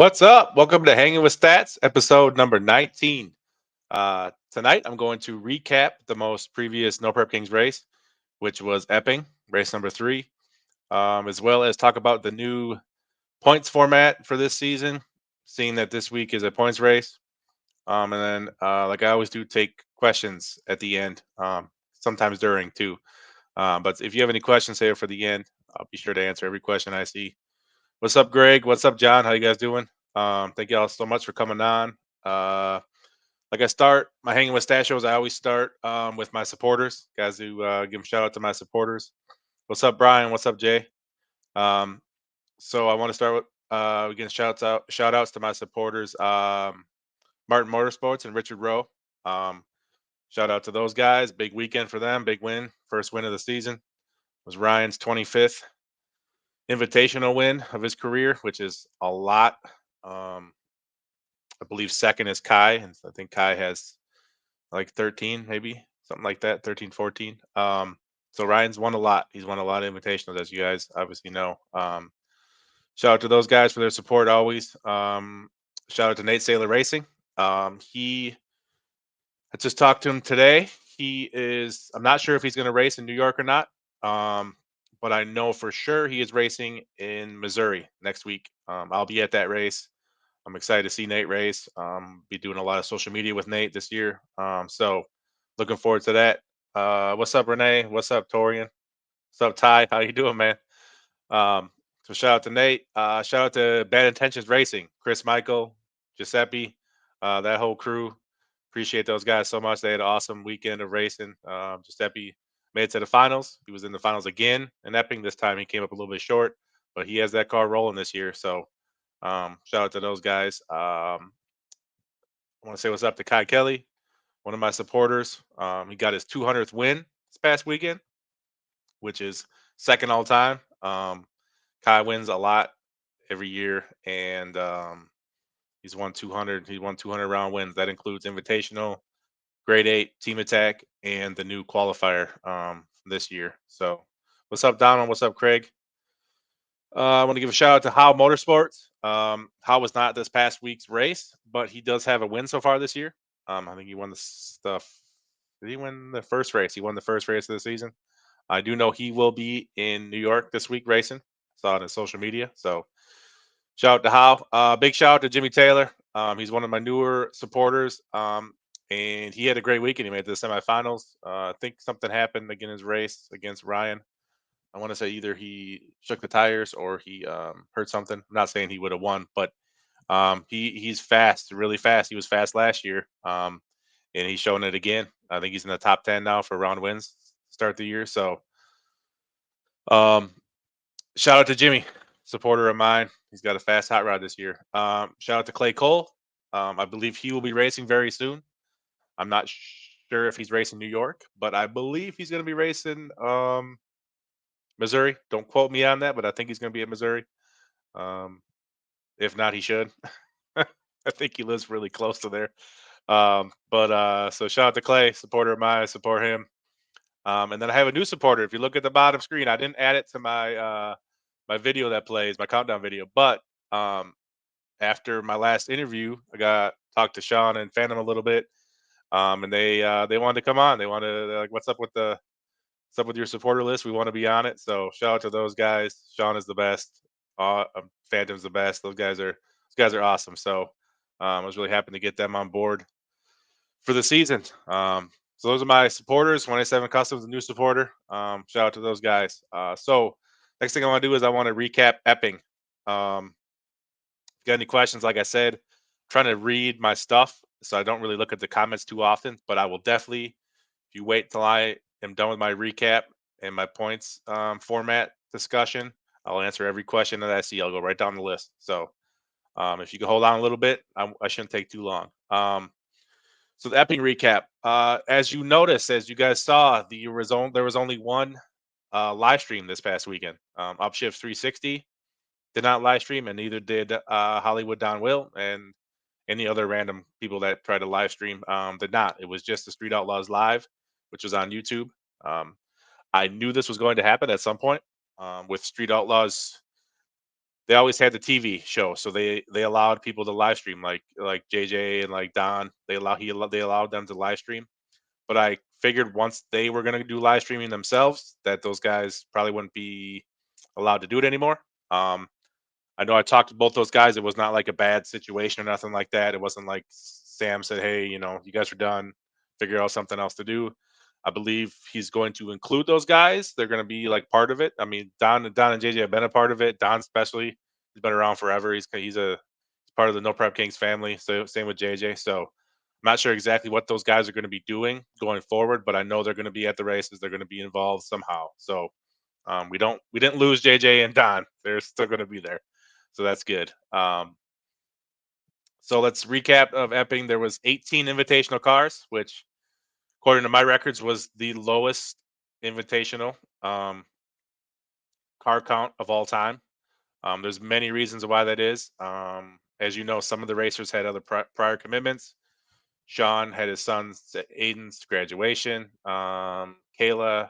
What's up? Welcome to Hanging with Stats, episode number 19. Tonight, I'm going to recap the most previous No Prep Kings race, which was Epping, race number three, as well as talk about the new points format for this season, seeing that this week is a points race. And then, like I always do, take questions at the end, sometimes during too. But if you have any questions here for the end, I'll be sure to answer every question I see. What's up, Greg? What's up, John? How you guys doing? Thank y'all so much for coming on. Uh, like I start my hanging with stat shows, I always start with my supporters, guys who give a shout out to my supporters. What's up, Brian? What's up, Jay? Um, so I want to start with again shout outs to my supporters, Martin Motorsports and Richard Rowe. Um, Shout out to those guys. Big weekend for them. Big win. First win of the season was Ryan's 25th invitational win of his career, which is a lot. Um, I believe second is Kai, and I think Kai has like 13, maybe something like that, 13, 14. So Ryan's won a lot. He's won a lot of invitationals, as you guys obviously know. Shout out to those guys for their support always. Shout out to Nate Sailor Racing. He I just talked to him today. I'm not sure if he's going to race in New York or not. Um, but I know for sure he is racing in Missouri next week. I'll be at that race. I'm excited to see Nate race. Be doing a lot of social media with Nate this year. So looking forward to that. What's up, Renee? What's up, Torian? What's up, Ty? How you doing, man? So shout out to Nate. Shout out to Bad Intentions Racing, Chris Michael, Giuseppe, that whole crew. Appreciate those guys so much. They had an awesome weekend of racing. Giuseppe made it to the finals. He was in the finals again in Epping. This time he came up a little bit short, but he has that car rolling this year. So shout out to those guys. I want to say what's up to Kai Kelly, one of my supporters. He got his 200th win this past weekend, which is second all time. Kai wins a lot every year, and he's won 200. He won 200 round wins. That includes Invitational, Grade 8, Team Attack, and the new qualifier this year. So, what's up, Donald? What's up, Craig? I want to give a shout out to How Motorsports. How was not this past week's race, but he does have a win so far this year. I think he won the stuff. Did he win the first race? He won the first race of the season. I do know he will be in New York this week racing. Saw it on social media. So shout out to How. Big shout out to Jimmy Taylor. He's one of my newer supporters. And he had a great weekend. He made it to the semifinals. I think something happened again in his race against Ryan. I want to say either he shook the tires or he hurt something. I'm not saying he would have won, but he's fast, really fast. He was fast last year, and he's showing it again. I think he's in the top 10 now for round wins to start the year. So um, shout out to Jimmy, supporter of mine. He's got a fast hot rod this year. Shout out to Clay Cole. I believe he will be racing very soon. I'm not sure if he's racing New York, but I believe he's going to be racing Missouri. Don't quote me on that, but I think he's going to be at Missouri. Um, if not, he should. I think he lives really close to there. But so shout out to Clay, supporter of mine. I support him. And then I have a new supporter. If you look at the bottom screen, I didn't add it to my video that plays, my countdown video. But after my last interview, I got talked to Sean and Phantom a little bit, and they wanted to come on. They're like, what's up with your supporter list? We want to be on it. So shout out to those guys. Sean is the best. Phantom's the best. Those guys are awesome. So I was really happy to get them on board for the season. So those are my supporters. 27 Customs, a new supporter. Shout out to those guys. So next thing I want to do is I want to recap Epping. If you got any questions, like I said, I'm trying to read my stuff, so I don't really look at the comments too often. But I will definitely, if you wait till I am done with my recap and my points format discussion, I'll answer every question that I see. I'll go right down the list. So if you can hold on a little bit, I shouldn't take too long. So the Epping recap. As you noticed, as you guys saw, there was only one live stream this past weekend. Upshift 360 did not live stream, and neither did Hollywood Don Will and any other random people that tried to live stream did not. It was just the Street Outlaws live, which was on YouTube. Um, I knew this was going to happen at some point with Street Outlaws they always had the TV show, so they allowed people to live stream, like JJ and like Don. They allowed them to live stream. But I figured once they were gonna do live streaming themselves, that those guys probably wouldn't be allowed to do it anymore. Um, I know I talked to both those guys. It was not like a bad situation or nothing like that. It wasn't like Sam said, "Hey, you guys are done. Figure out something else to do." I believe he's going to include those guys. They're going to be like part of it. I mean, Don and JJ have been a part of it. Don especially, he's been around forever. He's part of the No Prep Kings family. So same with JJ. So I'm not sure exactly what those guys are going to be doing going forward, but I know they're going to be at the races. They're going to be involved somehow. So we didn't lose JJ and Don. They're still going to be there, so that's good. So let's recap of Epping. There was 18 invitational cars, which, according to my records, was the lowest invitational um, car count of all time. There's many reasons why that is. As you know, some of the racers had other prior commitments. Sean had his son's Aiden's graduation. Kayla,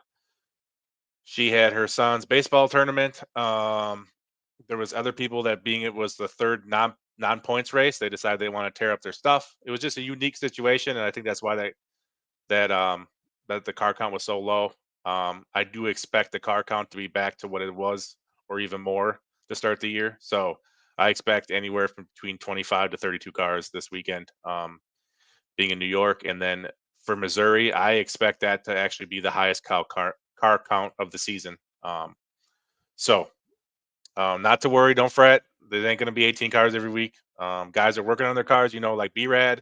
she had her son's baseball tournament. There was other people that, being it was the third non points race, they decided they want to tear up their stuff. It was just a unique situation, and I think that's why that that the car count was so low. I do expect the car count to be back to what it was, or even more, to start the year. So I expect anywhere from between 25 to 32 cars this weekend. Being in New York, and then for Missouri, I expect that to actually be the highest car count of the season. So not to worry, don't fret. There ain't going to be 18 cars every week. Guys are working on their cars. Like B-Rad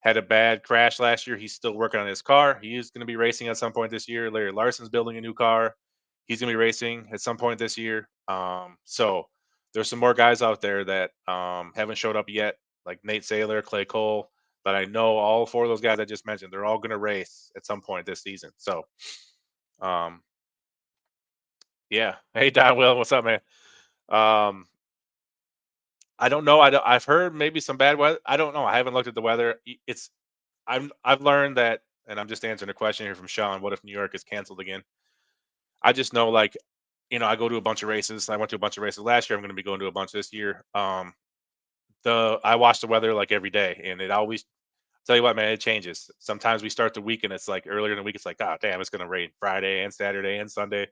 had a bad crash last year. He's still working on his car. He is going to be racing at some point this year. Larry Larson's building a new car. He's going to be racing at some point this year. So there's some more guys out there that haven't showed up yet, like Nate Saylor, Clay Cole. But I know all four of those guys I just mentioned, they're all going to race at some point this season. So, um, yeah. Hey, Don Will, what's up, man? Um, I don't know. I've heard maybe some bad weather. I don't know. I haven't looked at the weather. I've learned that, and I'm just answering a question here from Sean. What if New York is canceled again? I just know, like, I go to a bunch of races. I went to a bunch of races last year. I'm going to be going to a bunch this year. The I watch the weather like every day, and it always, tell you what, man, it changes. Sometimes we start the week and it's like earlier in the week, it's like, oh damn, it's going to rain Friday and Saturday and Sunday,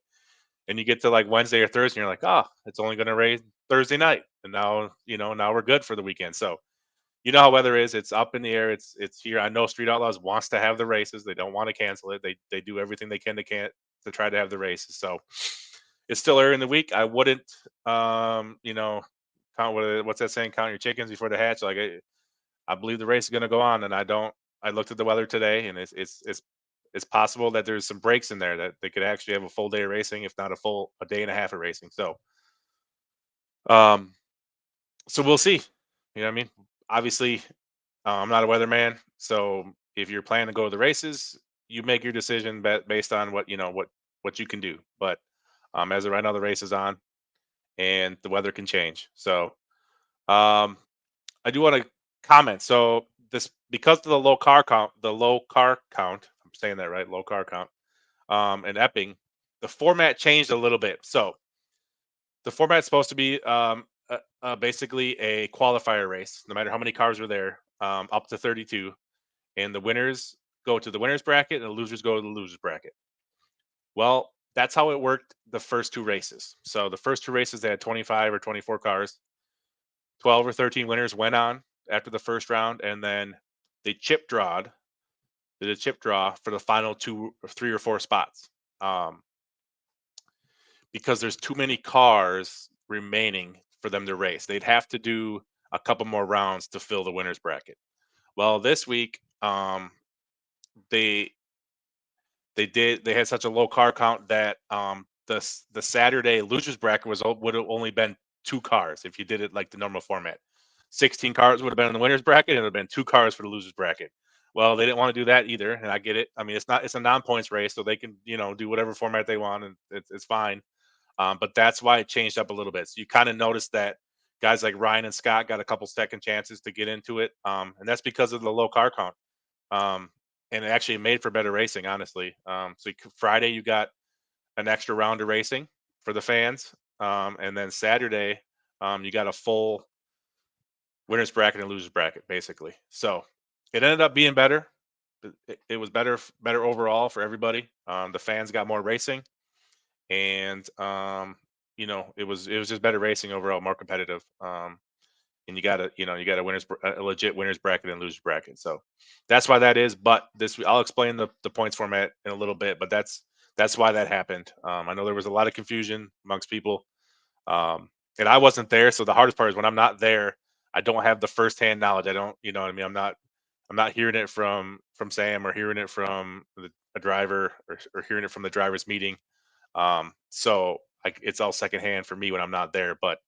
and you get to like Wednesday or Thursday, and you're like, oh, it's only going to rain Thursday night, and now we're good for the weekend. So you know how weather is. It's up in the air. It's here. I know Street Outlaws wants to have the races. They don't want to cancel it. They do everything they can to try to have the races. So it's still early in the week. I wouldn't count what's that saying? Count your chickens before they hatch. Like I believe the race is going to go on, and I don't. I looked at the weather today, and it's possible that there's some breaks in there that they could actually have a full day of racing, if not a day and a half of racing. Um, so we'll see. You know what I mean? Obviously, I'm not a weatherman, so if you're planning to go to the races, you make your decision based on what you can do. But as of right now, the race is on, and the weather can change. So um, I do want to comment. So this, because of the low car count. I'm saying that right, low car count. In Epping, the format changed a little bit. So the format's supposed to be basically a qualifier race, no matter how many cars are there, up to 32, and the winners go to the winners bracket and the losers go to the losers bracket. Well, that's how it worked the first two races. So the first two races, they had 25 or 24 cars. 12 or 13 winners went on after the first round, and then they did a chip draw for the final two or three or four spots. Um, because there's too many cars remaining for them to race. They'd have to do a couple more rounds to fill the winners bracket. Well, this week, they they had such a low car count that the Saturday losers bracket would have only been two cars if you did it like the normal format. 16 cars would have been in the winners bracket, and it would have been two cars for the losers bracket. Well, they didn't want to do that either, and I get it. I mean, it's a non-points race, so they can do whatever format they want, and it's fine. But that's why it changed up a little bit. So you kind of noticed that guys like Ryan and Scott got a couple second chances to get into it, and that's because of the low car count. Um, and it actually made for better racing, honestly. Friday you got an extra round of racing for the fans, and then Saturday, You got a full winners bracket and losers bracket basically. So it ended up being better. It was better overall for everybody. The fans got more racing, and it was just better racing overall, more competitive. And you got a a legit winners bracket and losers bracket. So that's why that is. But this I'll explain the points format in a little bit. But that's why that happened. I know there was a lot of confusion amongst people, and I wasn't there. So the hardest part is when I'm not there, I don't have the firsthand knowledge. I don't, you know what I mean. I'm not hearing it from Sam or hearing it from a driver or hearing it from the drivers meeting. So it's all secondhand for me when I'm not there. But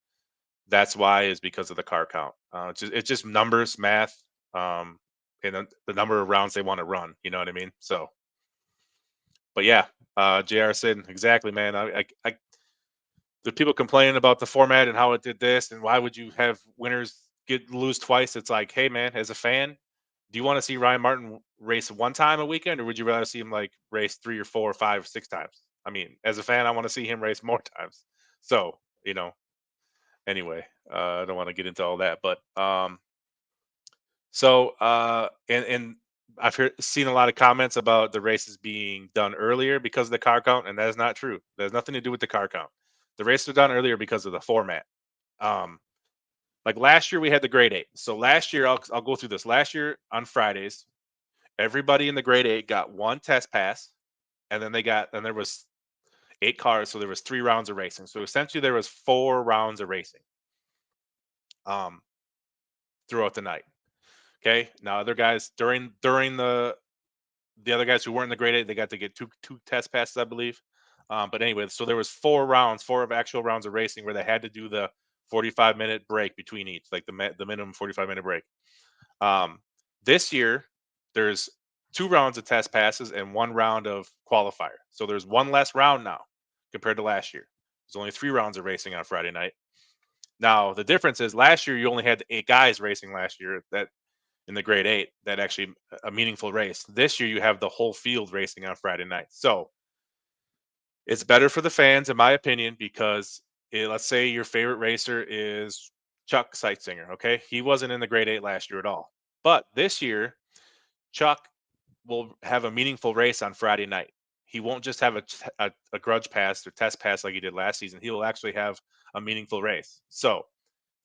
that's why is because of the car count. It's just numbers, math, um, and the number of rounds they want to run. You know what I mean? So, but yeah, Jr. said exactly, man. The people complaining about the format and how it did this, and why would you have winners get lose twice? It's like, hey, man, as a fan, do you want to see Ryan Martin race one time a weekend, or would you rather see him like race three or four or five or six times? I mean, as a fan, I want to see him race more times. So, anyway, I don't want to get into all that, but and I've seen a lot of comments about the races being done earlier because of the car count, and that is not true. There's nothing to do with the car count. The races were done earlier because of the format. Um, like last year, we had the grade eight. So last year, I'll go through this. Last year on Fridays, everybody in the grade eight got one test pass, and then there was eight cars, so there was 3 rounds of racing. So essentially, there was 4 rounds of racing um, throughout the night. Okay. Now other guys during the other guys who weren't in the grade eight, they got to get two test passes, I believe. But anyway, so there was 4 rounds, four of actual rounds of racing where they had to do the 45-minute break between each, like the minimum 45-minute break. Um, this year, there's 2 rounds of test passes and 1 round of qualifier. So there's one less round now compared to last year. There's only 3 rounds of racing on Friday night. Now the difference is last year you only had 8 guys racing last year that in the grade eight that actually a meaningful race. This year you have the whole field racing on Friday night. So it's better for the fans, in my opinion, because let's say your favorite racer is Chuck Sightzinger. Okay. He wasn't in the grade eight last year at all. But this year, Chuck will have a meaningful race on Friday night. He won't just have a grudge pass or test pass like he did last season. He will actually have a meaningful race. So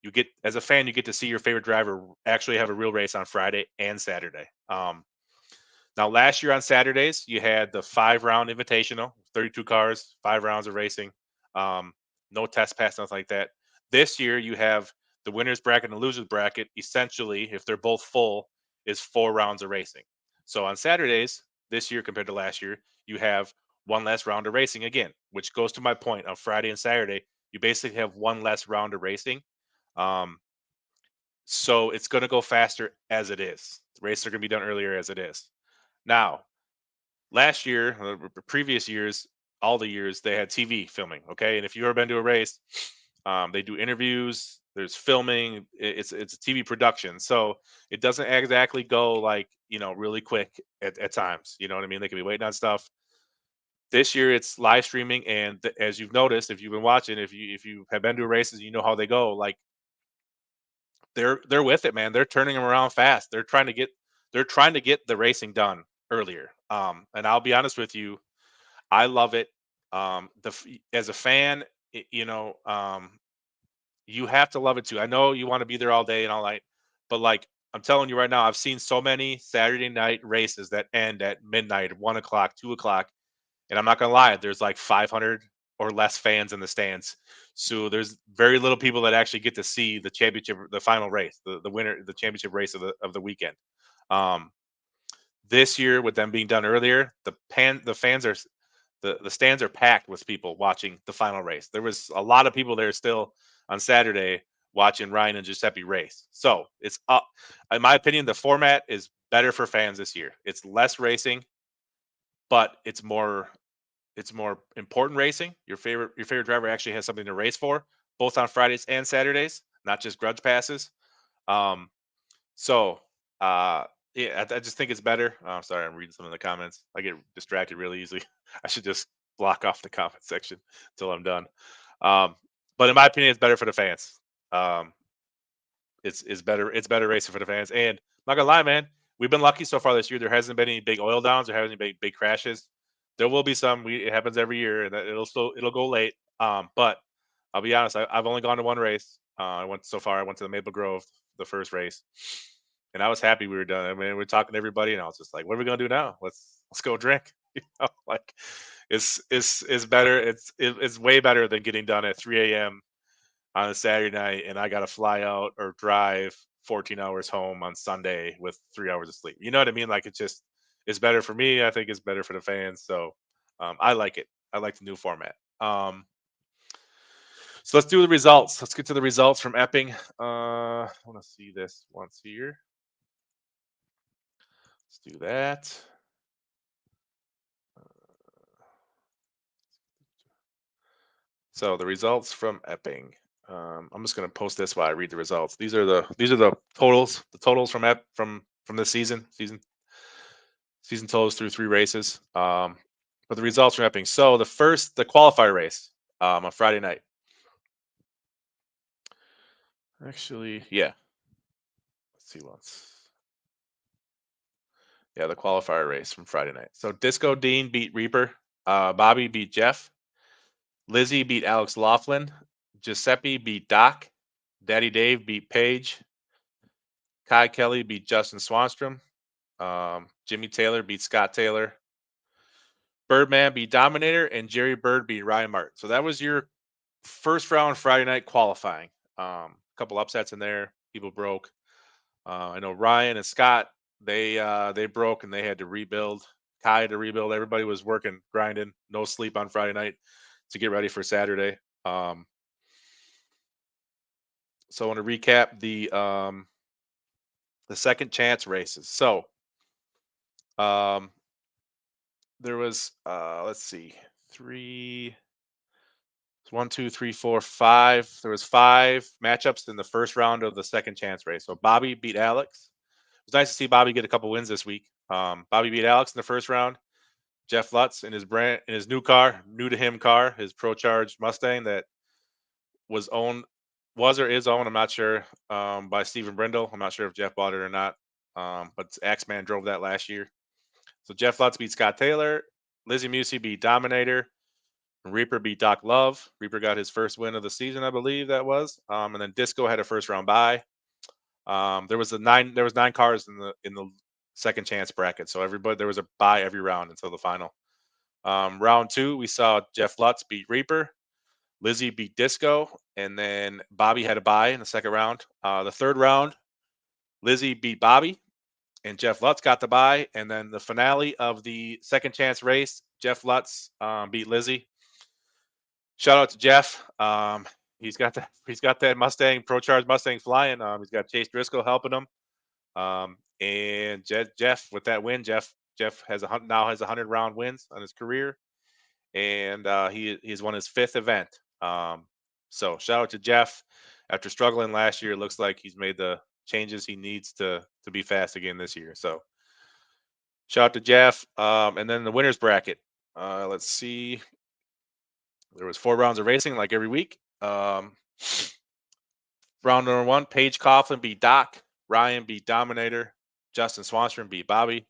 you get as a fan, you get to see your favorite driver actually have a real race on Friday and Saturday. Now, last year on Saturdays, you had the 5 round invitational, 32 cars, 5 rounds of racing, um, no test pass, nothing like that. This year, you have the winners bracket and the losers bracket. Essentially, if they're both full, is 4 rounds of racing. So on Saturdays this year compared to last year, you have one less round of racing again, which goes to my point. On Friday and Saturday, you basically have one less round of racing. Um, so it's going to go faster as it is. The races are going to be done earlier as it is. Now, last year, previous years, all the years they had TV filming. Okay, and if you've ever been to a race, they do interviews. There's filming. It's a TV production, so it doesn't exactly go like really quick at times. You know what I mean? They could be waiting on stuff. This year it's live streaming, and as you've noticed, if you've been watching, if you have been to races, you know how they go. Like they're with it, man. They're turning them around fast. They're trying to get the racing done earlier. And I'll be honest with you, I love it. As a fan, you have to love it too. I know you want to be there all day and all night, but like I'm telling you right now, I've seen so many Saturday night races that end at midnight, 1 o'clock, 2 o'clock, and I'm not gonna lie, there's like 500 or less fans in the stands. So there's very little people that actually get to see the championship, the final race, the winner, the championship race of the weekend. Um, this year, with them being done earlier, the fans are the stands are packed with people watching the final race. There was a lot of people there still on Saturday watching Ryan and Giuseppe race. So it's up. In my opinion, the format is better for fans this year. It's less racing, but it's more important racing. Your favorite driver actually has something to race for, both on Fridays and Saturdays, not just grudge passes. Um, so yeah, I just think it's better. Oh, sorry, I'm reading some of the comments. I get distracted really easily. I should just block off the comment section until I'm done. Um, but in my opinion, it's better for the fans. Um, it's better. It's better racing for the fans. And I'm not gonna lie, man, we've been lucky so far this year. There hasn't been any big oil downs. There hasn't been any big crashes. There will be some. It happens every year, and it'll go late. But I'll be honest. I've only gone to one race. I went so far. I went to the Maple Grove, the first race, and I was happy we were done. I mean, we're talking to everybody, and I was just like, "What are we gonna do now? Let's go drink." Like it's better. It's way better than getting done at 3 a.m. on a Saturday night, and I got to fly out or drive 14 hours home on Sunday with 3 hours of sleep. You know what I mean? Like it's better for me. I think it's better for the fans. So I like it. I like the new format. So let's do the results. Let's get to the results from Epping. I want to see this once here. Let's do that. So the results from Epping. I'm just going to post this while I read the results. These are the totals. The totals from from this season totals through 3 races. But the results from Epping. So the qualifier race on Friday night. Actually, yeah. Let's see once. Yeah, the qualifier race from Friday night. So Disco Dean beat Reaper. Bobby beat Jeff. Lizzie beat Alex Laughlin. Giuseppe beat Doc. Daddy Dave beat Paige. Kai Kelly beat Justin Swanstrom. Jimmy Taylor beat Scott Taylor. Birdman beat Dominator, and Jerry Bird beat Ryan Martin. So that was your first round Friday night qualifying. A couple upsets in there. People broke. I know Ryan and Scott. They broke and they had to rebuild. Kai had to rebuild. Everybody was working, grinding, no sleep on Friday night to get ready for Saturday. So I want to recap the second chance races. So um, there was let's see, three, one, two, three, four, five. There was 5 matchups in the first round of the second chance race. So Bobby beat Alex. It was nice to see Bobby get a couple wins this week. Bobby beat Alex in the first round. Jeff Lutz in his new car, new to him car, his Pro Charge Mustang that was owned was or is owned, I'm not sure, by Stephen Brindle. I'm not sure if Jeff bought it or not. But Axeman drove that last year. So Jeff Lutz beat Scott Taylor. Lizzie Musey beat Dominator. Reaper beat Doc Love. Reaper got his first win of the season, I believe that was. And then Disco had a first round bye. There was 9 cars in the second chance bracket. So everybody there was a bye every round until the final. Round 2, we saw Jeff Lutz beat Reaper. Lizzie beat Disco, and then Bobby had a bye in the second round. The third round, Lizzie beat Bobby, and Jeff Lutz got the bye. And then the finale of the second chance race, Jeff Lutz beat Lizzie. Shout out to Jeff. He's got that Mustang Pro Charge Mustang flying. He's got Chase Driscoll helping him. And Jeff with that win, Jeff now has 100 round wins on his career, and he's won his 5th event. So shout out to Jeff. After struggling last year, it looks like he's made the changes he needs to be fast again this year. So shout out to Jeff. And then the winners bracket. Let's see. There was 4 rounds of racing, like every week. Round number 1, Paige Coughlin beat Doc. Ryan beat Dominator. Justin Swanstrom beat Bobby.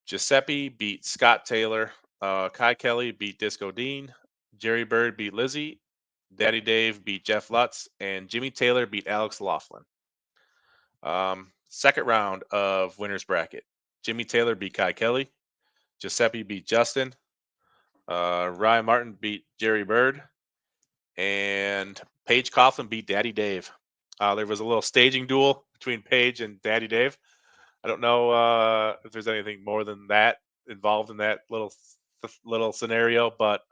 Giuseppe beat Scott Taylor. Kai Kelly beat Disco Dean. Jerry Bird beat Lizzie. Daddy Dave beat Jeff Lutz. And Jimmy Taylor beat Alex Laughlin. Second round of winners bracket. Jimmy Taylor beat Kai Kelly. Giuseppe beat Justin. Ryan Martin beat Jerry Bird. And Paige Coughlin beat Daddy Dave. There was a little staging duel between Paige and Daddy Dave. I don't know if there's anything more than that involved in that little scenario, but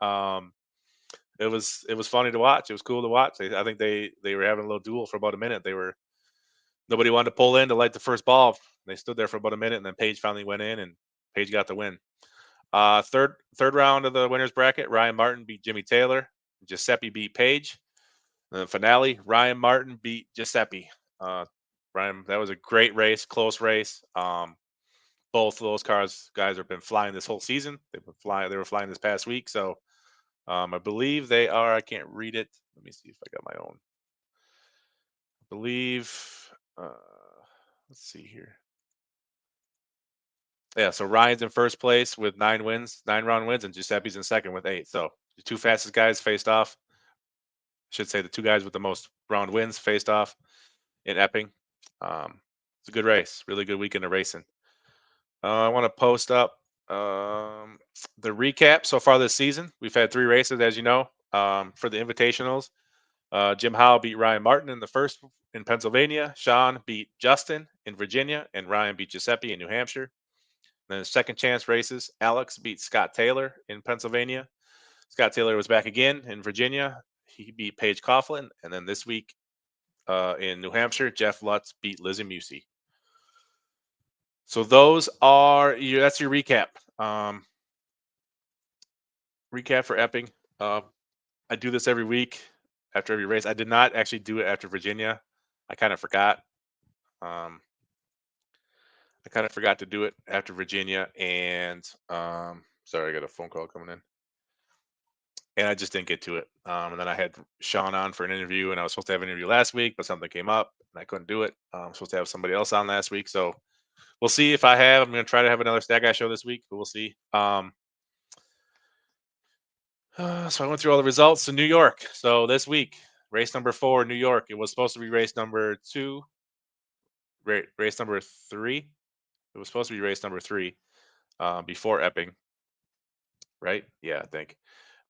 it was funny to watch. It was cool to watch. I think they were having a little duel for about a minute. Nobody wanted to pull in to light the first ball. They stood there for about a minute, and then Paige finally went in, and Paige got the win. Third round of the winners bracket, Ryan Martin beat Jimmy Taylor. Giuseppe beat Paige. And the finale, Ryan Martin beat Giuseppe. Ryan, that was a great race, close race. Both of those guys have been flying this whole season. They've been flying. They were flying this past week. So I believe they are. I can't read it. Let me see if I got my own. believe. Uh, let's see here. Yeah, so Ryan's in first place with 9 wins, 9 round wins, and Giuseppe's in second with 8. So the two fastest guys faced off. I should say the two guys with the most round wins faced off in Epping. It's a good race, really good weekend of racing. I want to post up the recap so far this season. We've had 3 races, as you know, for the invitationals. Jim Howe beat Ryan Martin in the first in Pennsylvania. Sean beat Justin in Virginia, and Ryan beat Giuseppe in New Hampshire. Then the second chance races, Alex beat Scott Taylor in Pennsylvania. Scott Taylor was back again in Virginia. He beat Paige Coughlin. And then this week in New Hampshire, Jeff Lutz beat Lizzie Musey. So that's your recap. Recap for Epping. I do this every week after every race. I did not actually do it after Virginia. I kind of forgot. Um, I kind of forgot to do it after Virginia, and sorry, I got a phone call coming in, and I just didn't get to it. And then I had Sean on for an interview, and I was supposed to have an interview last week, but something came up, and I couldn't do it. I'm supposed to have somebody else on last week, so we'll see if I have. I'm going to try to have another Stat Guy show this week, but we'll see. So I went through all the results in New York. So this week, race number 4, New York. It was supposed to be race number 2, race number 3. It was supposed to be race number 3 before Epping, right? Yeah, I think.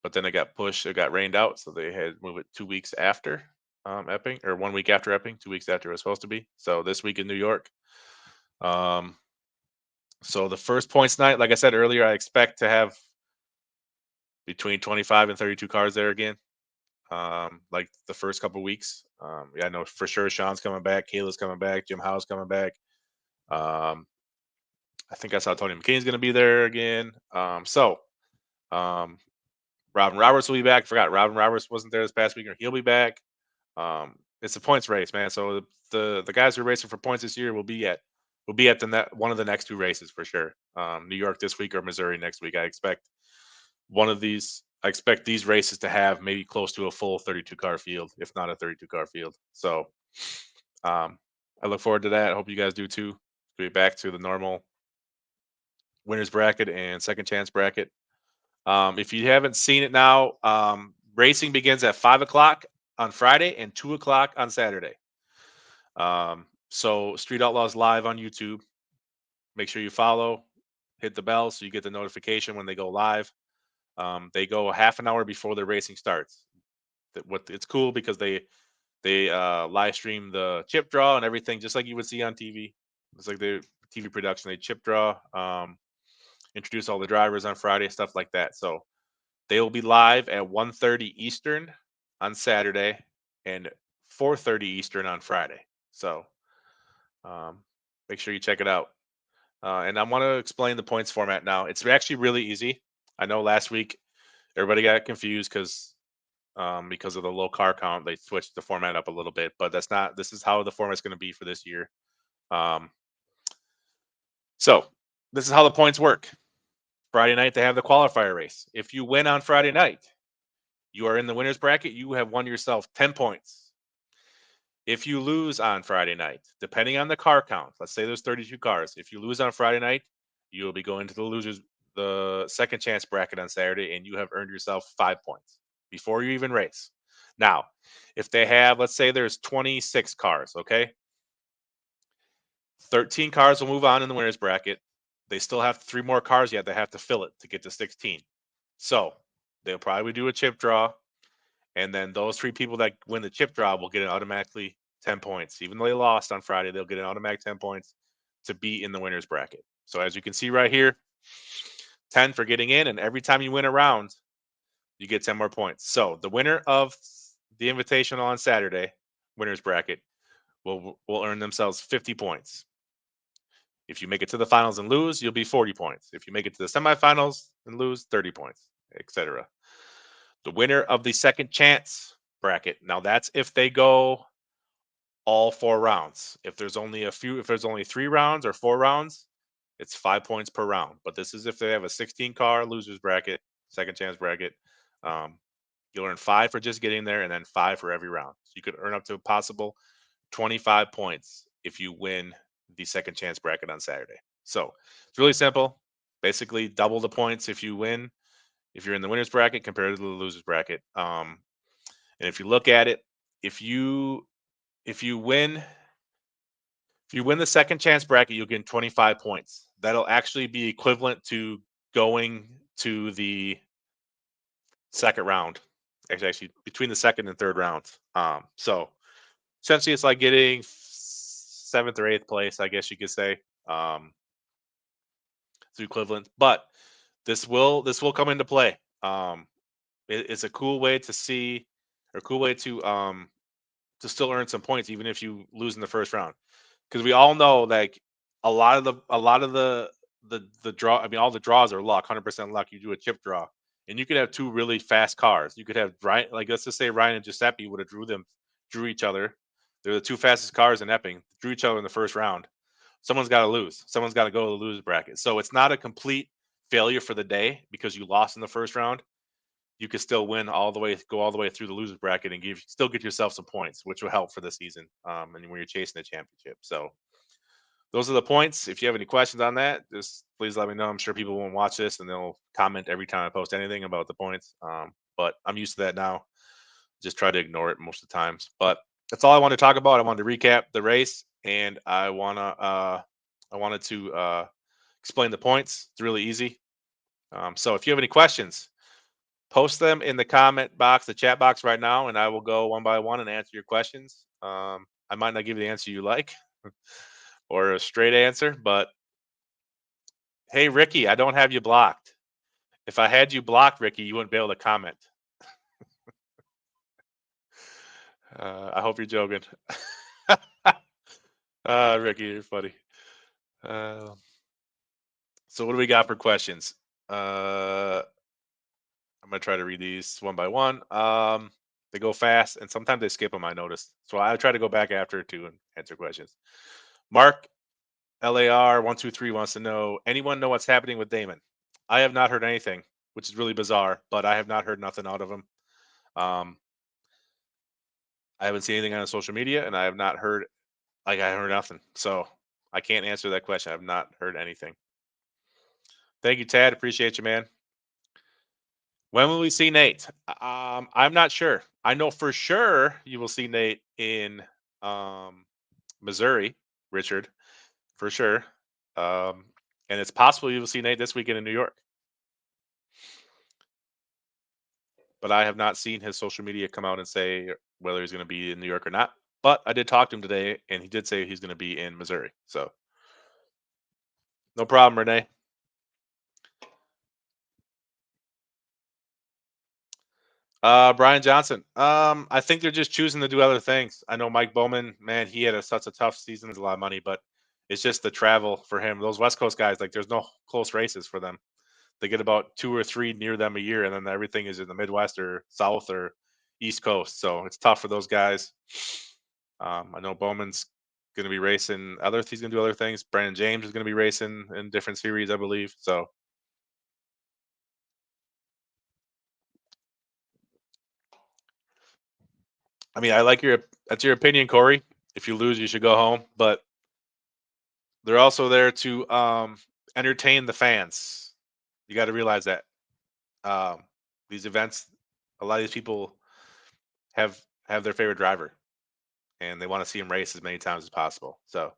But then it got pushed. It got rained out, so they had to move it 2 weeks after Epping, or 1 week after Epping, 2 weeks after it was supposed to be. So this week in New York. So the first points night, like I said earlier, I expect to have between 25 and 32 cars there again. Like the first couple weeks. Yeah, I know for sure Sean's coming back, Kayla's coming back, Jim Howe's coming back. Um, I think I saw Tony McKean's going to be there again. Um, Robin Roberts will be back. Forgot Robin Roberts wasn't there this past week, or he'll be back. It's a points race, man. So the guys who are racing for points this year will be at one of the next 2 races for sure. New York this week or Missouri next week. I expect these races to have maybe close to a full 32 car field, if not a 32 car field. So I look forward to that. I hope you guys do too. Be back to the normal winners bracket and second chance bracket. If you haven't seen it now, racing begins at 5 o'clock on Friday and 2 o'clock on Saturday. So Street Outlaws live on YouTube. Make sure you follow, hit the bell so you get the notification when they go live. They go half an hour before the racing starts. It's cool because they live stream the chip draw and everything just like you would see on TV. It's like the TV production. They chip draw, introduce all the drivers on Friday, stuff like that. So they will be live at 1:30 Eastern on Saturday and 4:30 Eastern on Friday. So make sure you check it out. And I want to explain the points format now. It's actually really easy. I know last week everybody got confused because of the low car count. They switched the format up a little bit, but that's not. This is how the format's going to be for this year. Um, so this is how the points work. Friday night they have the qualifier race. If you win on Friday night, you are in the winners bracket. You have won yourself 10 points. If you lose on Friday night, depending on the car count, let's say there's 32 cars. If you lose on Friday night, you will be going to the second chance bracket on Saturday, and you have earned yourself 5 points before you even race. Now, if they have, let's say there's 26 cars, okay? 13 cars will move on in the winners bracket. They still have 3 more cars yet. They have to fill it to get to 16. So they'll probably do a chip draw. And then those 3 people that win the chip draw will get an automatically 10 points. Even though they lost on Friday, they'll get an automatic 10 points to be in the winners bracket. So as you can see right here, 10 for getting in. And every time you win a round, you get 10 more points. So the winner of the Invitational on Saturday, winners bracket, will earn themselves 50 points. If you make it to the finals and lose, you'll be 40 points. If you make it to the semifinals and lose, 30 points, etc. The winner of the second chance bracket. Now that's if they go all 4 rounds. If there's only 3 rounds or 4 rounds, it's 5 points per round. But this is if they have a 16 car losers bracket, second chance bracket. You'll earn 5 for just getting there and then 5 for every round. So you could earn up to a possible 25 points if you win the second chance bracket on Saturday. So it's really simple. Basically, double the points if you win, if you're in the winners bracket compared to the losers bracket. And if you look at it, if you if you win if you win the second chance bracket, you'll get 25 points. That'll actually be equivalent to going to the second round. Actually, between the second and third rounds. So essentially, it's like getting seventh or eighth place, I guess you could say. Um, it's equivalent, but this will come into play. It's a cool way to see, or cool way to still earn some points, even if you lose in the first round. Because we all know, like, a lot of the draw. I mean, all the draws are luck, 100% luck. You do a chip draw, and you could have two really fast cars. You could have Ryan, like, let's just say Ryan and Giuseppe would have drew each other. They're the two fastest cars in Epping. Drew each other in the first round. Someone's got to lose. Someone's got to go to the losers bracket. So it's not a complete failure for the day because you lost in the first round. You could still win all the way, go all the way through the losers bracket, and still get yourself some points, which will help for the season. And when you're chasing the championship. So those are the points. If you have any questions on that, just please let me know. I'm sure people won't watch this and they'll comment every time I post anything about the points. But I'm used to that now. Just try to ignore it most of the times. But that's all I wanted to talk about. I wanted to recap the race, and I wanted to explain the points. It's really easy. So if you have any questions, post them in the comment box, the chat box right now, and I will go one by one and answer your questions. I might not give you the answer you like or a straight answer, but hey, Ricky, I don't have you blocked. If I had you blocked, Ricky, you wouldn't be able to comment. I hope you're joking. Ricky, you're funny. Uh, so what do we got for questions? Uh, I'm gonna try to read these one by one. They go fast, and sometimes they skip them. I noticed, so I try to go back after too and answer questions. Mark LAR123 wants to know, anyone know what's happening with Damon? I have not heard anything, which is really bizarre, but I have not heard nothing out of him. Um, I haven't seen anything on social media, and I have not heard, like, I heard nothing. So I can't answer that question. I have not heard anything. Thank you, Tad. Appreciate you, man. When will we see Nate? I'm not sure. I know for sure you will see Nate in um, Missouri, Richard, for sure. Um, and it's possible you will see Nate this weekend in New York. But I have not seen his social media come out and say whether he's going to be in New York or not. But I did talk to him today, and he did say he's going to be in Missouri. So no problem, Renee. Brian Johnson. I think they're just choosing to do other things. I know Mike Bowman, man, he had such a tough season. There's a lot of money, but it's just the travel for him. Those West Coast guys, like, there's no close races for them. They get about two or three near them a year, and then everything is in the Midwest or South or East Coast. So it's tough for those guys. I know Bowman's going to be racing other. He's going to do other things. Brandon James is going to be racing in different series, I believe. So I mean, I like that's your opinion, Corey. If you lose, you should go home. But they're also there to entertain the fans. You got to realize that these events, a lot of these people have have their favorite driver, and they want to see him race as many times as possible. So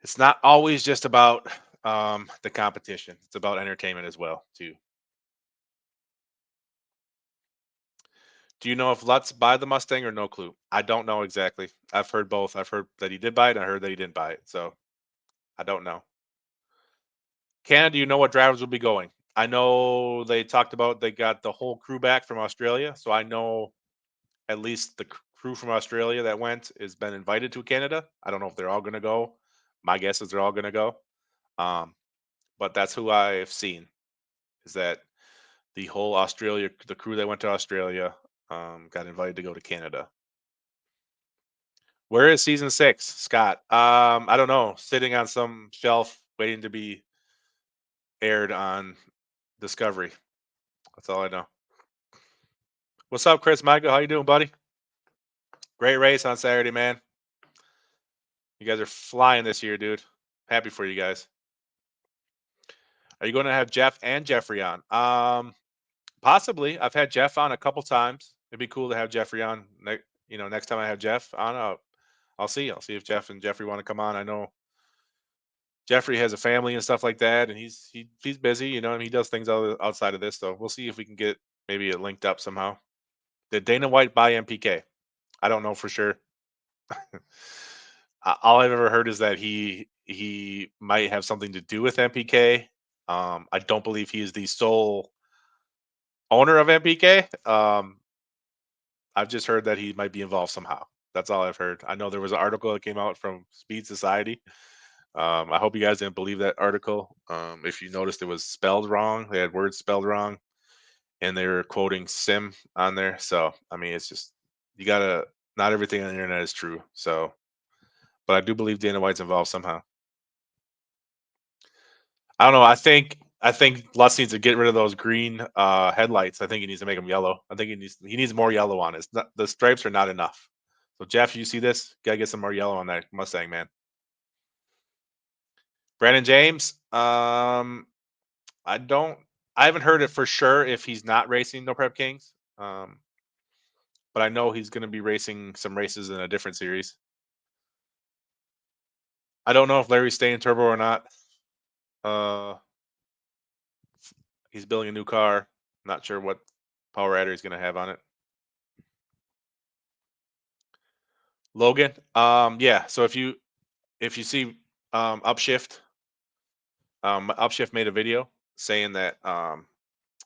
it's not always just about the competition. It's about entertainment as well, too. Do you know if Lutz buy the Mustang or no clue? I don't know exactly. I've heard both. I've heard that he did buy it, and I heard that he didn't buy it. So I don't know. Canada, do you know what drivers will be going? I know they talked about they got the whole crew back from Australia, so I know at least the crew from Australia that went has been invited to Canada. I don't know if they're all going to go. My guess is they're all going to go. Um, but that's who I've seen, is that the whole Australia, the crew that went to Australia, got invited to go to Canada. Where is season 6, Scott? I don't know. Sitting on some shelf waiting to be aired on Discovery. That's all I know. What's up, Chris Michael? How you doing, buddy? Great race on Saturday, man. You guys are flying this year, dude. Happy for you guys. Are you going to have Jeff and Jeffrey on? Possibly. I've had Jeff on a couple times. It'd be cool to have Jeffrey on. Next time I have Jeff on, I'll see. I'll see if Jeff and Jeffrey want to come on. I know Jeffrey has a family and stuff like that, and he's busy. And he does things outside of this. So we'll see if we can get maybe it linked up somehow. Did Dana White buy MPK? I don't know for sure. All I've ever heard is that he might have something to do with MPK. I don't believe he is the sole owner of MPK. I've just heard that he might be involved somehow. That's all I've heard. I know there was an article that came out from Speed Society. I hope you guys didn't believe that article. If you noticed, it was spelled wrong. They had words spelled wrong, and they were quoting Sim on there. So I mean, it's just you gotta. Not everything on the internet is true. So, but I do believe Dana White's involved somehow. I don't know. I think Lutz needs to get rid of those green headlights. I think he needs to make them yellow. I think he needs more yellow on it. The stripes are not enough. So Jeff, you see this? Gotta get some more yellow on that Mustang, man. Brandon James. I don't. I haven't heard it for sure if he's not racing No Prep Kings. But I know he's going to be racing some races in a different series. I don't know if Larry's staying turbo or not. Uh, he's building a new car. Not sure what power adder he's going to have on it. Logan. Yeah. So if you see Upshift, Upshift made a video saying that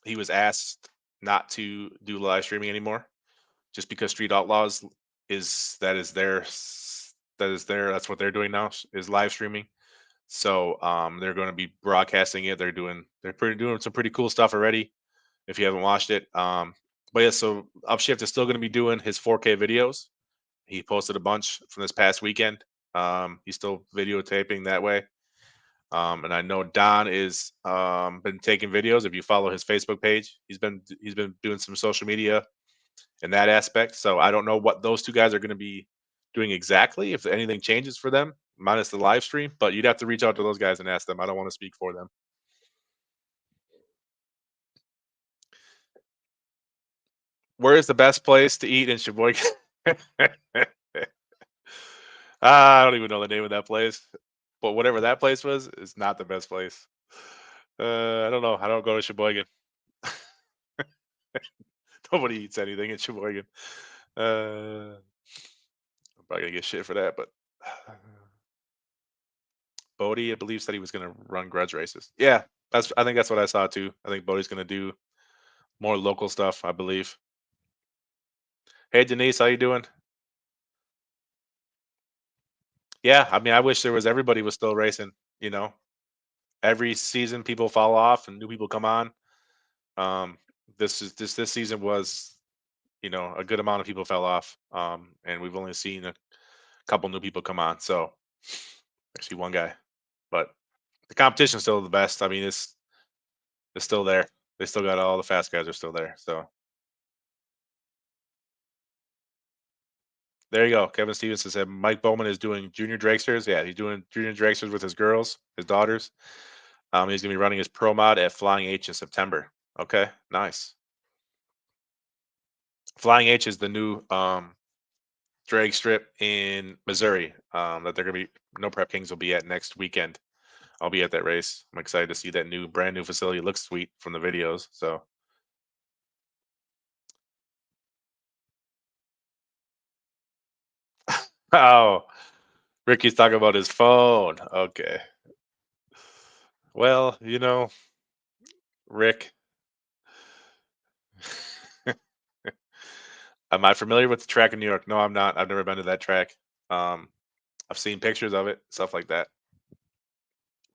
he was asked not to do live streaming anymore, just because Street Outlaws that's what they're doing now is live streaming. So they're going to be broadcasting it. Doing some pretty cool stuff already. If you haven't watched it, but yeah, so Upshift is still going to be doing his 4K videos. He posted a bunch from this past weekend. He's still videotaping that way. And I know Don is been taking videos. If you follow his Facebook page, he's been doing some social media in that aspect. So I don't know what those two guys are going to be doing exactly, if anything changes for them, minus the live stream. But you'd have to reach out to those guys and ask them. I don't want to speak for them. Where is the best place to eat in Sheboygan? I don't even know the name of that place, but whatever that place was is not the best place. I don't know. I don't go to Sheboygan. Nobody eats anything in Sheboygan. I'm probably gonna get shit for that, but Bodie, I believe, said he was gonna run grudge races. Yeah, I think that's what I saw too. I think Bodie's gonna do more local stuff, I believe. Hey Denise, how you doing? Yeah, I mean, I wish there was everybody was still racing. You know, every season people fall off and new people come on. Um, this season was, a good amount of people fell off, and we've only seen a couple new people come on. So actually, one guy, but the competition's still the best. I mean, it's still there. They still got all the fast guys are still there. So there you go. Kevin Stevenson said Mike Bowman is doing junior dragsters. Yeah, he's doing junior dragsters with his girls, his daughters. He's gonna be running his pro mod at Flying H in September. Okay, nice. Flying H is the new drag strip in Missouri that they're gonna be. No Prep Kings will be at next weekend. I'll be at that race. I'm excited to see that brand new facility. It looks sweet from the videos. So, oh, Ricky's talking about his phone. Okay. Well, Rick, am I familiar with the track in New York? No, I'm not. I've never been to that track. Um, I've seen pictures of it, stuff like that,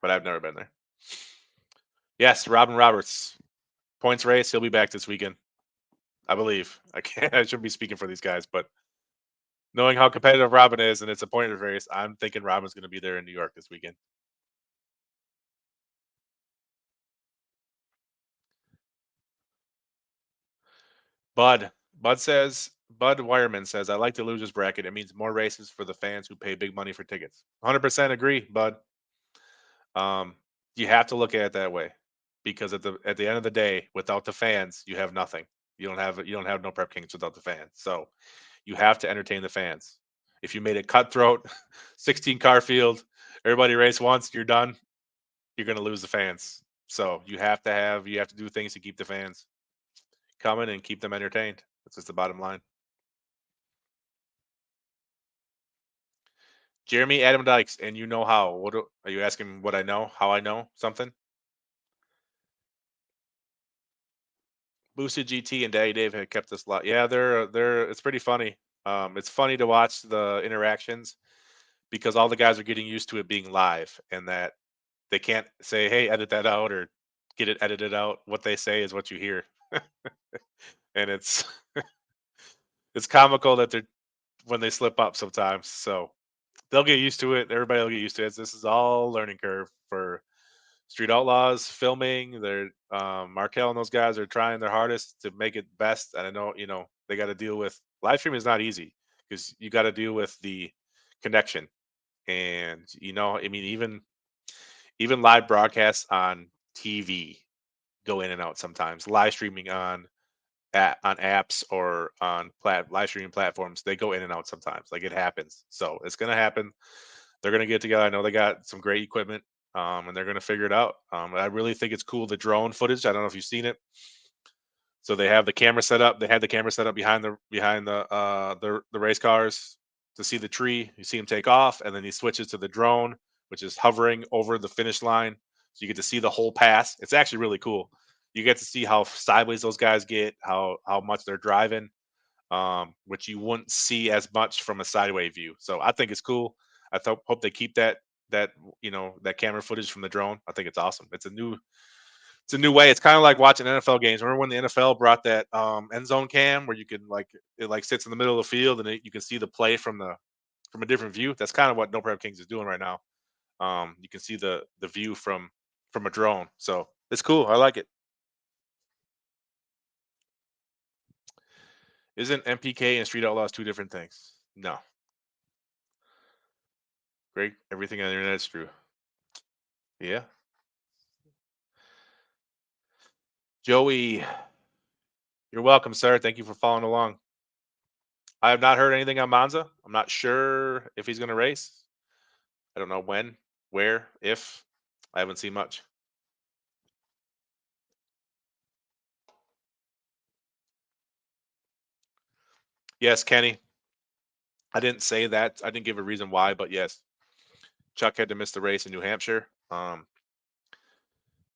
but I've never been there. Yes, Robin Roberts, points race. He'll be back this weekend, I believe. I can't. I shouldn't be speaking for these guys, but knowing how competitive Robin is and it's a pointed race, I'm thinking Robin's going to be there in New York this weekend. Bud says Bud Wireman says, "I like the losers bracket. It means more races for the fans who pay big money for tickets." 100% agree, Bud. Um, you have to look at it that way because at the end of the day, without the fans, you have nothing. You don't have no prep kings without the fans. So you have to entertain the fans. If you made it cutthroat, 16 car field, everybody race once, you're done. You're going to lose the fans. So you have to do things to keep the fans coming and keep them entertained. That's just the bottom line. Jeremy Adam Dykes, and you know how? Are you asking? What I know? How I know something? Boosted GT and Daddy Dave had kept this lot. Yeah, they're. It's pretty funny. It's funny to watch the interactions because all the guys are getting used to it being live, and that they can't say, "Hey, edit that out," or get it edited out. What they say is what you hear, and it's comical that they're when they slip up sometimes. So they'll get used to it. Everybody will get used to it. This is all learning curve for Street Outlaws filming. They're Markel and those guys are trying their hardest to make it best. And I know they got to deal with live streaming is not easy because you got to deal with the connection. And I mean, even live broadcasts on TV go in and out sometimes. Live streaming on apps or on live streaming platforms, they go in and out sometimes. Like it happens. So it's gonna happen. They're gonna get together. I know they got some great equipment, and they're gonna figure it out. I really think it's cool the drone footage. I don't know if you've seen it. So they have the camera set up. They had the camera set up behind the race cars to see the tree. You see him take off, and then he switches to the drone, which is hovering over the finish line. So you get to see the whole pass. It's actually really cool. You get to see how sideways those guys get, how much they're driving, which you wouldn't see as much from a sideway view. So I think it's cool. Hope they keep that camera footage from the drone. I think it's awesome. It's a new way. It's kind of like watching NFL games. Remember when the NFL brought that end zone cam where you can it like sits in the middle of the field and you can see the play from a different view. That's kind of what No Prep Kings is doing right now. You can see the view from a drone. So it's cool. I like it. Isn't MPK and Street Outlaws two different things? No. Great. Everything on the internet is true. Yeah. Joey, you're welcome, sir. Thank you for following along. I have not heard anything on Monza. I'm not sure if he's going to race. I don't know when, where, if. I haven't seen much. Yes, Kenny. I didn't say that. I didn't give a reason why, but yes, Chuck had to miss the race in New Hampshire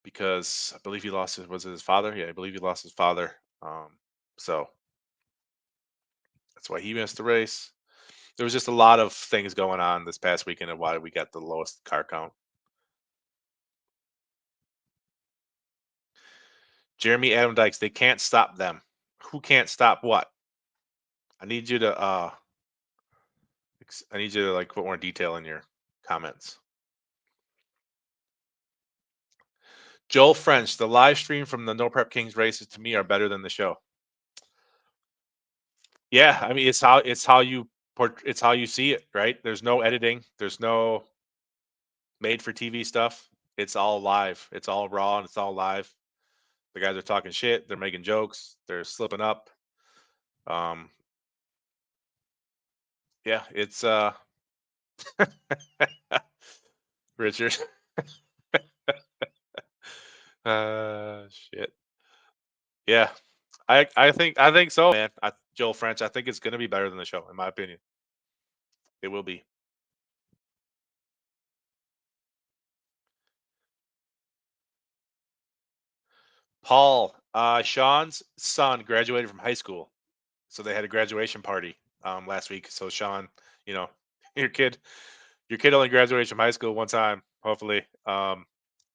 because I believe he lost was it his father? Yeah, I believe he lost his father. So that's why he missed the race. There was just a lot of things going on this past weekend and why we got the lowest car count. Jeremy Adam Dykes, they can't stop them. Who can't stop what? I need you to like put more detail in your comments. Joel French, the live stream from the No Prep Kings races to me are better than the show. Yeah, I mean it's how you see it, right? There's no editing, there's no made for TV stuff. It's all live. It's all raw and it's all live. The guys are talking shit, they're making jokes, they're slipping up. Um yeah, it's Richard. Shit. Yeah. I think so, man. Joel French, I think it's going to be better than the show in my opinion. It will be. Paul, Sean's son graduated from high school. So they had a graduation party last week. So Sean, you know, your kid your kid only graduates from high school one time, hopefully.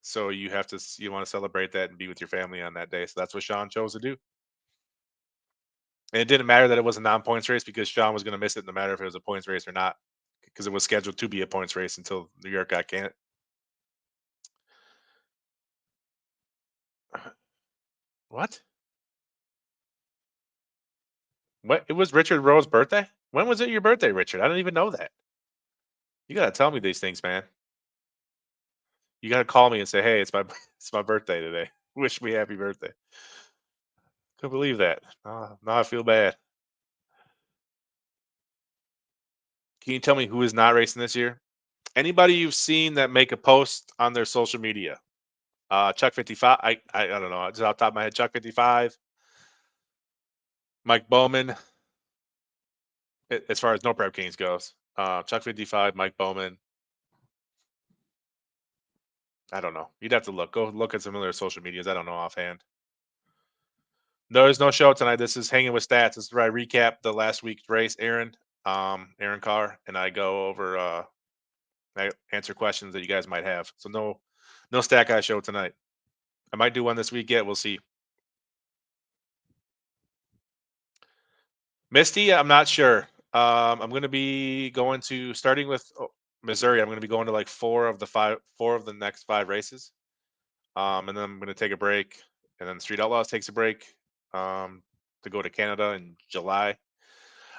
So you want to celebrate that and be with your family on that day. So that's what Sean chose to do. And it didn't matter that it was a non-points race because Sean was going to miss it no matter if it was a points race or not, because it was scheduled to be a points race until New York got can't. What? What? It was Richard Rowe's birthday? When was it your birthday, Richard? I didn't even know that. You gotta tell me these things, man. You gotta call me and say, "Hey, it's my it's my birthday today. Wish me happy birthday." Couldn't believe that. Now I feel bad. Can you tell me who is not racing this year? Anybody you've seen that make a post on their social media? Chuck 55. I don't know. Just off the top of my head, Chuck 55, Mike Bowman. As far as no prep kings goes, Chuck 55, Mike Bowman. I don't know. You'd have to look. Go look at some of their social medias. I don't know offhand. There is no show tonight. This is hanging with stats. This is where I recap the last week's race. Aaron Carr, and I go over. I answer questions that you guys might have. So no stat guy show tonight. I might do one this week yet. We'll see. Misty, I'm not sure. I'm going to be going to starting with Missouri. I'm going to be going to like four of the next five races. And then I'm going to take a break, and then Street Outlaws takes a break to go to Canada in July.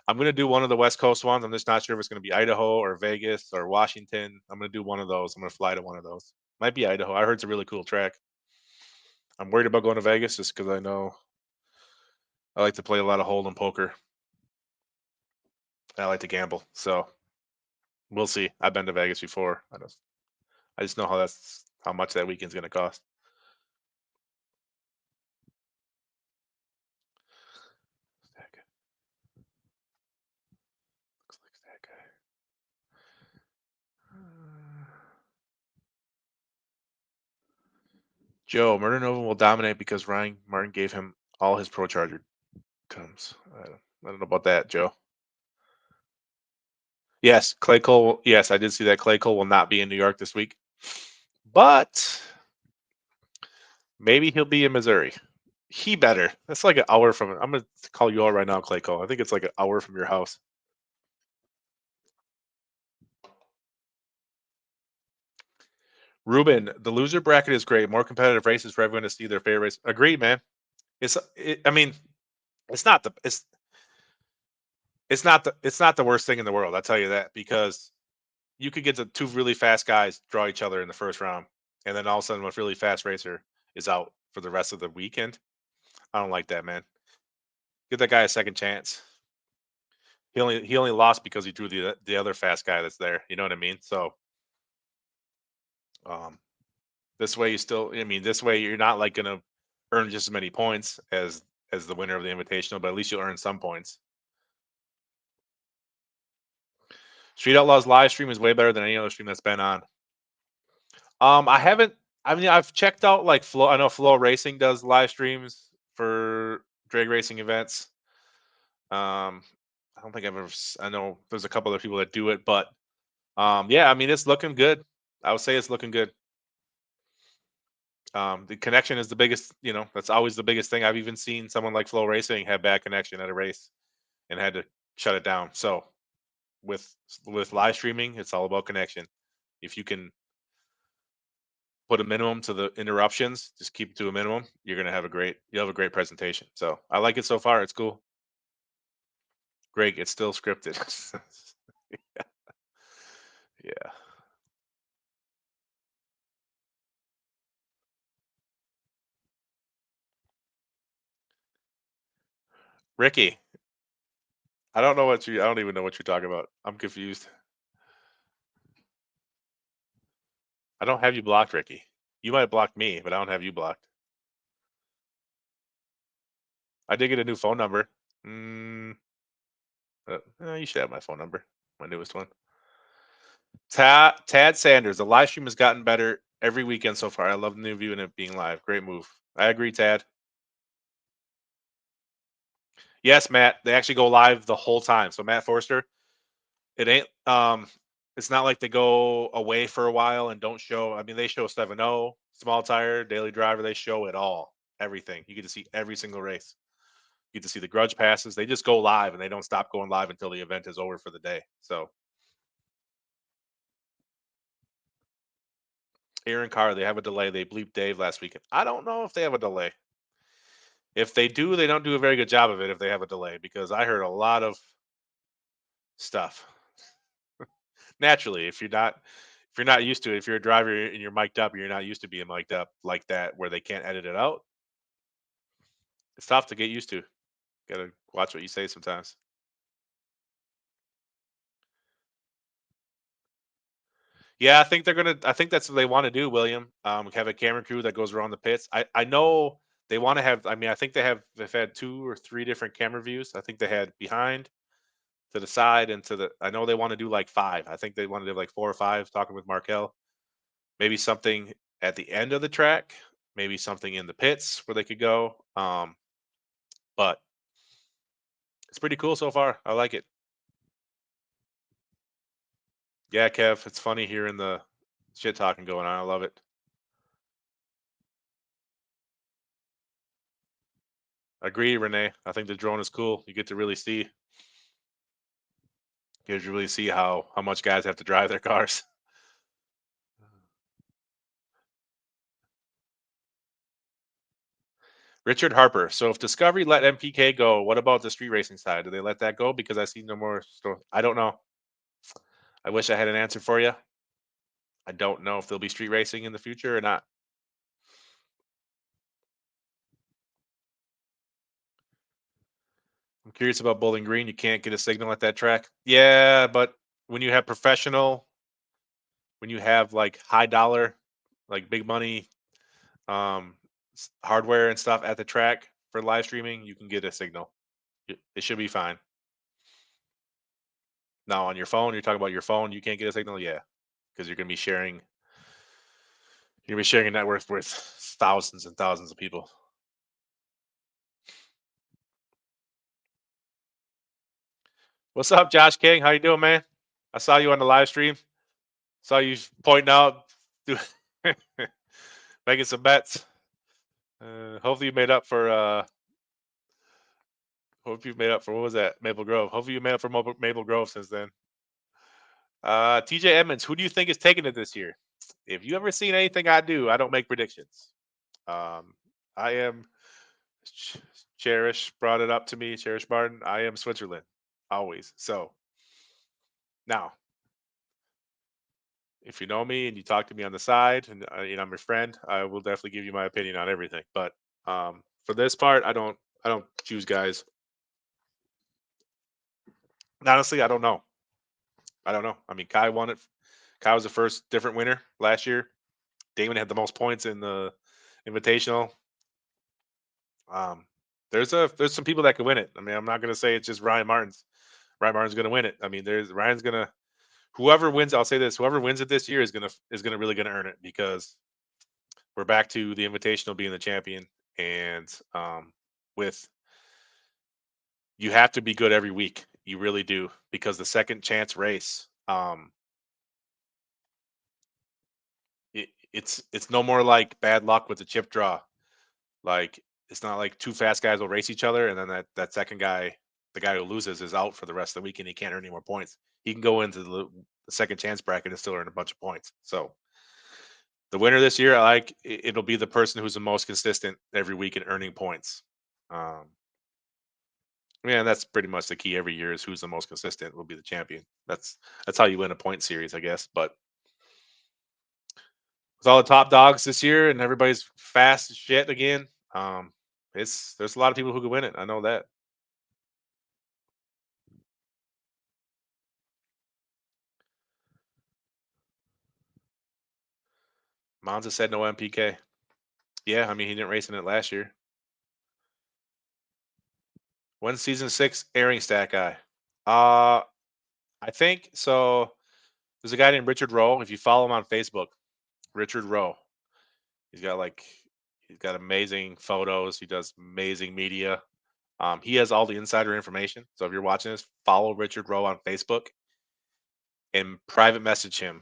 I'm going to do one of the West Coast ones. I'm just not sure if it's going to be Idaho or Vegas or Washington. I'm going to do one of those. I'm going to fly to one of those. Might be Idaho. I heard it's a really cool track. I'm worried about going to Vegas just because I know I like to play a lot of hold'em poker. I like to gamble, so we'll see. I've been to Vegas before. I just know how much that weekend's going to cost. That guy. Looks like that guy. Joe, Murder Nova will dominate because Ryan Martin gave him all his Pro Charger comes. I don't know about that, Joe. Yes, Clay Cole. Yes, I did see that Clay Cole will not be in New York this week, but maybe he'll be in Missouri. He better. That's like an hour from. I'm gonna call you all right now, Clay Cole. I think it's like an hour from your house. Ruben, the loser bracket is great. More competitive races for everyone to see their favorite race. Agreed, man. I mean, it's not the. It's not the worst thing in the world. I'll tell you that because you could get the two really fast guys draw each other in the first round, and then all of a sudden, a really fast racer is out for the rest of the weekend. I don't like that, man. Give that guy a second chance. He only lost because he drew the other fast guy that's there. You know what I mean? So um, this way you still. I mean, this way you're not like gonna earn just as many points as the winner of the invitational, but at least you'll earn some points. Street Outlaws live stream is way better than any other stream that's been on. I haven't. I mean, I've checked out like Flow. I know Flow Racing does live streams for drag racing events. I don't think I've ever. I know there's a couple other people that do it, but yeah, I mean, it's looking good. I would say it's looking good. The connection is the biggest. That's always the biggest thing. I've even seen someone like Flow Racing have bad connection at a race and had to shut it down. So with live streaming, it's all about connection. If you can put a minimum to the interruptions, just keep it to a minimum, you'll have a great presentation. So I like it so far. It's cool. Greg, it's still scripted. Yeah. Ricky, I don't even know what you're talking about. I'm confused. I don't have you blocked, Ricky. You might have blocked me, but I don't have you blocked. I did get a new phone number. Mm, you should have my phone number, my newest one. Tad Sanders, the live stream has gotten better every weekend so far. I love the new view and it being live. Great move. I agree, Tad. Yes, Matt. They actually go live the whole time. So Matt Forster, it ain't it's not like they go away for a while and don't show. I mean, they show 7-0, small tire, daily driver, they show it all. Everything. You get to see every single race. You get to see the grudge passes. They just go live and they don't stop going live until the event is over for the day. So Aaron Carr, they have a delay. They bleeped Dave last weekend. I don't know if they have a delay. If they do, they don't do a very good job of it if they have a delay because I heard a lot of stuff. Naturally, if you're not used to it, if you're a driver and you're mic'd up, you're not used to being mic'd up like that where they can't edit it out. It's tough to get used to. Gotta watch what you say sometimes. Yeah, I think they're gonna. I think that's what they want to do, William. Have a camera crew that goes around the pits. I know they want to have. I mean, I think they've had two or three different camera views. I think they had behind, to the side, and to the. I know they want to do like five. I think they want to do like four or five. Talking with Markel, maybe something at the end of the track, maybe something in the pits where they could go. But it's pretty cool so far. I like it. Yeah, Kev, it's funny hearing the shit talking going on. I love it. Agree, Renee. I think the drone is cool. You get to really see, you really see how much guys have to drive their cars. Richard Harper. So if Discovery let MPK go, what about the street racing side? Do they let that go? Because I see no more. I don't know. I wish I had an answer for you. I don't know if there'll be street racing in the future or not. I'm curious about Bowling Green. You can't get a signal at that track. Yeah, but when you have professional, when you have like high dollar, like big money hardware and stuff at the track for live streaming, you can get a signal. It should be fine. Now on your phone, you're talking about your phone, you can't get a signal, yeah, because you're gonna be sharing a network with thousands and thousands of people. What's up, Josh King? How you doing, man? I saw you on the live stream. Saw you pointing out, do- making some bets. Hopefully you made up for. Hope you made up for what was that? Maple Grove. Hopefully you made up for Maple Grove since then. TJ Edmonds, who do you think is taking it this year? If you ever seen anything I do, I don't make predictions. Um, I am Ch- Cherish brought it up to me. Cherish Barton. I am Switzerland, always. So now, if you know me and you talk to me on the side, and I'm your friend, I will definitely give you my opinion on everything. But for this part, I don't choose guys. Honestly, I don't know. I don't know. I mean, Kai won it. Kai was the first different winner last year. Damon had the most points in the Invitational. Um, there's some people that could win it. I mean, I'm not gonna say it's just Ryan Martin's. Ryan Martin's gonna win it. I mean, there's Ryan's gonna whoever wins. I'll say this: whoever wins it this year is gonna really gonna earn it because we're back to the Invitational being the champion, and with you have to be good every week. You really do because the second chance race, it's no more like bad luck with the chip draw. Like it's not like two fast guys will race each other, and then that second guy, the guy who loses, is out for the rest of the week, and he can't earn any more points. He can go into the second chance bracket and still earn a bunch of points. So the winner this year, I like it'll be the person who's the most consistent every week in earning points. Um, yeah, that's pretty much the key every year is who's the most consistent will be the champion. That's how you win a point series, I guess. But with all the top dogs this year and everybody's fast as shit again, it's there's a lot of people who could win it. I know that. Monza said no MPK. Yeah, I mean he didn't race in it last year. When's season six airing stat guy? Uh I think so. There's a guy named Richard Rowe. If you follow him on Facebook, Richard Rowe. He's got like he's got amazing photos. He does amazing media. He has all the insider information. So if you're watching this, follow Richard Rowe on Facebook and private message him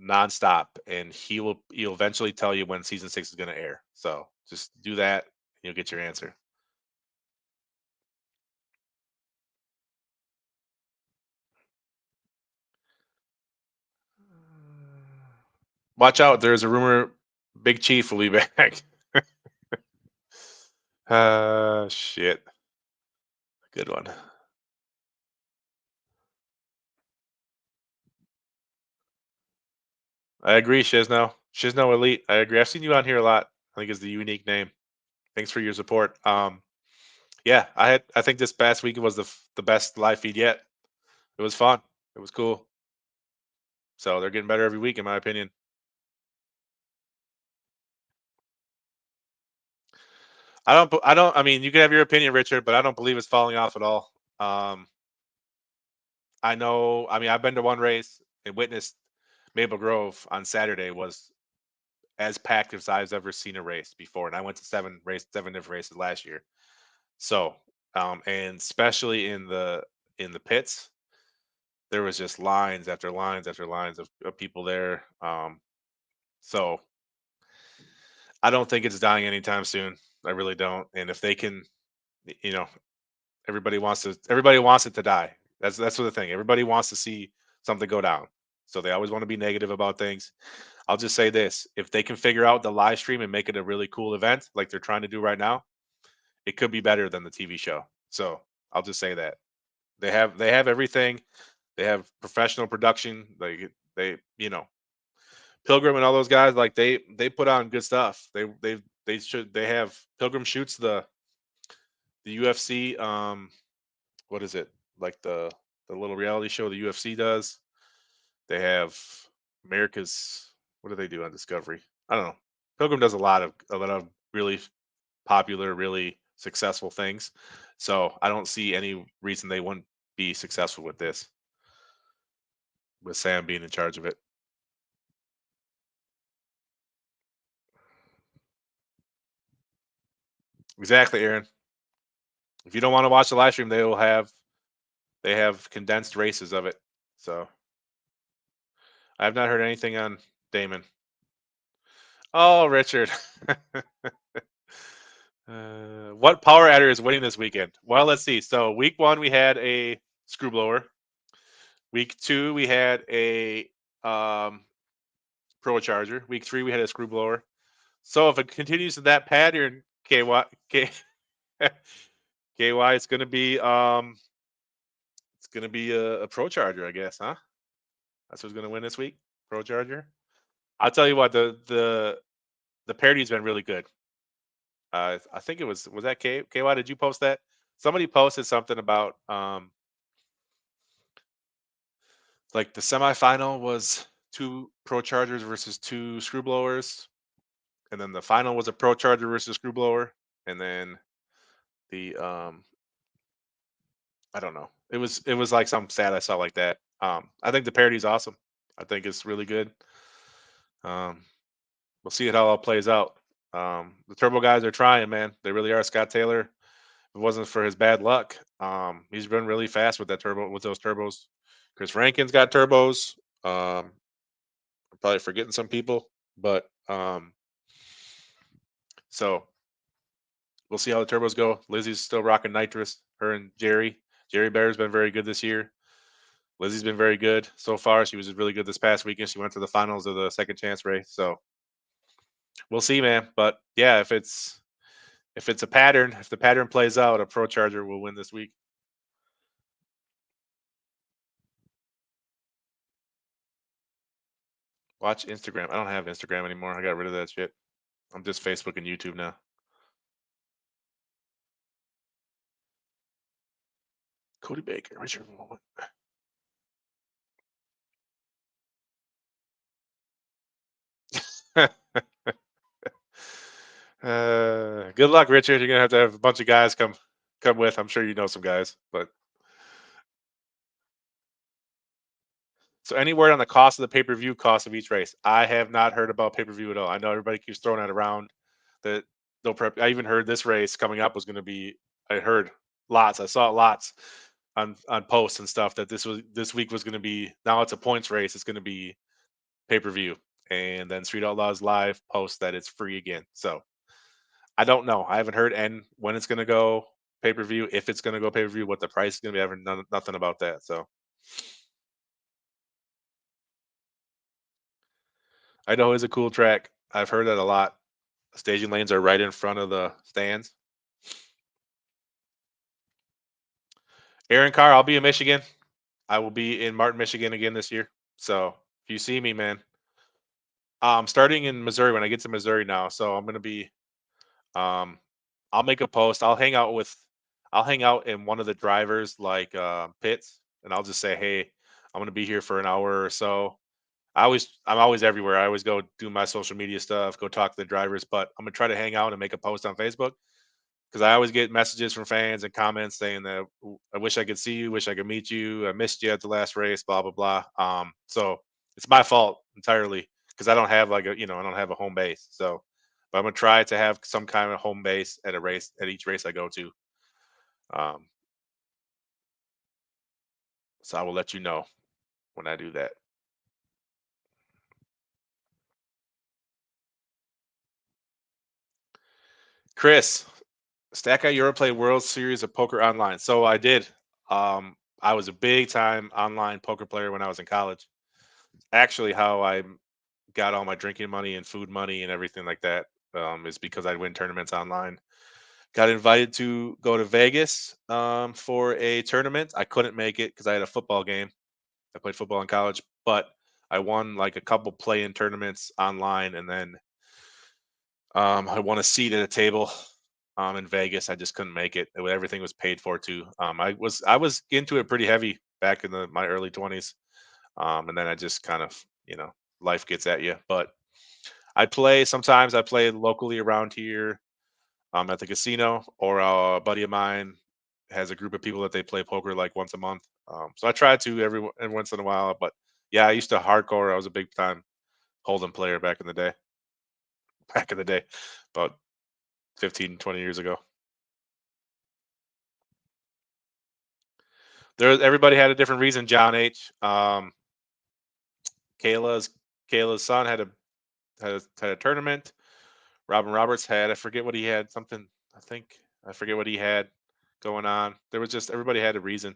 nonstop, and he'll eventually tell you when season six is going to air. So just do that, you'll get your answer. Watch out! There's a rumor Big Chief will be back. Shit. Good one. I agree, Shizno. Shizno Elite. I agree. I've seen you on here a lot. I think it's the unique name. Thanks for your support. Yeah, I think this past weekend was the best live feed yet. It was fun. It was cool. So they're getting better every week, in my opinion. I don't. I mean, you can have your opinion, Richard, but I don't believe it's falling off at all. Um, I know. I mean, I've been to one race and witnessed Maple Grove on Saturday was as packed as I've ever seen a race before, and I went to seven different races last year. So, and especially in the pits, there was just lines after lines after lines of people there. So I don't think it's dying anytime soon. I really don't. And if they can, you know, everybody wants it to die. That's what the thing. Everybody wants to see something go down. So they always want to be negative about things. I'll just say this: if they can figure out the live stream and make it a really cool event, like they're trying to do right now, it could be better than the TV show. So I'll just say that they have everything. They have professional production. They Pilgrim and all those guys like they put on good stuff. They have Pilgrim shoots the UFC what is it? Like the little reality show the UFC does. They have America's what do they do on Discovery? I don't know. Pilgrim does a lot of really popular, really successful things. So I don't see any reason they wouldn't be successful with this, with Sam being in charge of it. Exactly, Aaron. If you don't want to watch the live stream, they have condensed races of it. So I have not heard anything on Damon. Oh, Richard. What power adder is winning this weekend? Well, let's see. So week one we had a screw blower. Week two we had a pro charger. Week three we had a screw blower. So if it continues in that pattern, KY, it's gonna be a pro charger, I guess, huh? That's who's gonna win this week. Pro charger. I'll tell you what, the parody's been really good. I think it was that KY. Did you post that? Somebody posted something about like the semifinal was two pro chargers versus two screw blowers, and then the final was a pro charger versus screw blower, and then the I don't know. It was like something sad I saw like that. I think the parody's awesome. I think it's really good. Um, we'll see how it all plays out. The Turbo guys are trying, man. They really are. Scott Taylor, if it wasn't for his bad luck, he's been really fast with that turbo with those turbos. Chris Rankin's got turbos. I'm probably forgetting some people, but so we'll see how the turbos go. Lizzie's still rocking nitrous. Her and Jerry. Jerry Bear's been very good this year. Lizzie's been very good so far. She was really good this past weekend. She went to the finals of the second chance race. So we'll see, man. But yeah, if it's a pattern, if the pattern plays out, a pro charger will win this week. Watch Instagram. I don't have Instagram anymore. I got rid of that shit. I'm just Facebook and YouTube now. Cody Baker, Richard. Good luck, Richard. You're gonna have to have a bunch of guys come with. I'm sure you know some guys. But so any word on the cost of the pay-per-view cost of each race? I have not heard about pay-per-view at all. I know everybody keeps throwing that around. That no prep. I even heard this race coming up was going to be. I heard lots. I saw lots on posts and stuff that this week was going to be. Now it's a points race. It's going to be pay-per-view, and then Street Outlaws Live post that it's free again. So I don't know. I haven't heard and when it's going to go pay-per-view, if it's going to go pay-per-view, what the price is going to be. I haven't nothing about that. So I know it's a cool track. I've heard that a lot. Staging lanes are right in front of the stands. Aaron Carr, I'll be in Michigan. I will be in Martin, Michigan again this year. So if you see me, man, starting in Missouri when I get to Missouri now. So I'm gonna be um I'll make a post. I'll hang out in one of the drivers like pits and I'll just say, hey, I'm gonna be here for an hour or so. I'm always everywhere. I always go do my social media stuff, go talk to the drivers, but I'm gonna try to hang out and make a post on Facebook because I always get messages from fans and comments saying that I wish I could see you, wish I could meet you, I missed you at the last race, blah blah blah. So it's my fault entirely because I don't have like I don't have a home base. So, but I'm gonna try to have some kind of home base at a race at each race I go to. Um, so I will let you know when I do that. Chris, Stack Out Europe play World Series of Poker online. So I did. I was a big time online poker player when I was in college. Actually, how I got all my drinking money and food money and everything like that is because I'd win tournaments online. Got invited to go to Vegas for a tournament. I couldn't make it because I had a football game. I played football in college, but I won like a couple play-in tournaments online, and then I won a seat at a table in Vegas. I just couldn't make it. Everything was paid for too. I was into it pretty heavy back in my early 20s, and then I just kind of life gets at you. But I play sometimes. I play locally around here at the casino, or a buddy of mine has a group of people that they play poker like once a month. So I try to every once in a while. But yeah, I used to hardcore. I was a big time Hold'em player back in the day. Back in the day, about 15, 20 years ago. Everybody had a different reason. John H. Kayla's Kayla's son had a tournament. Robin Roberts had, I forget what he had, something, I think, I forget what he had going on. There was just everybody had a reason.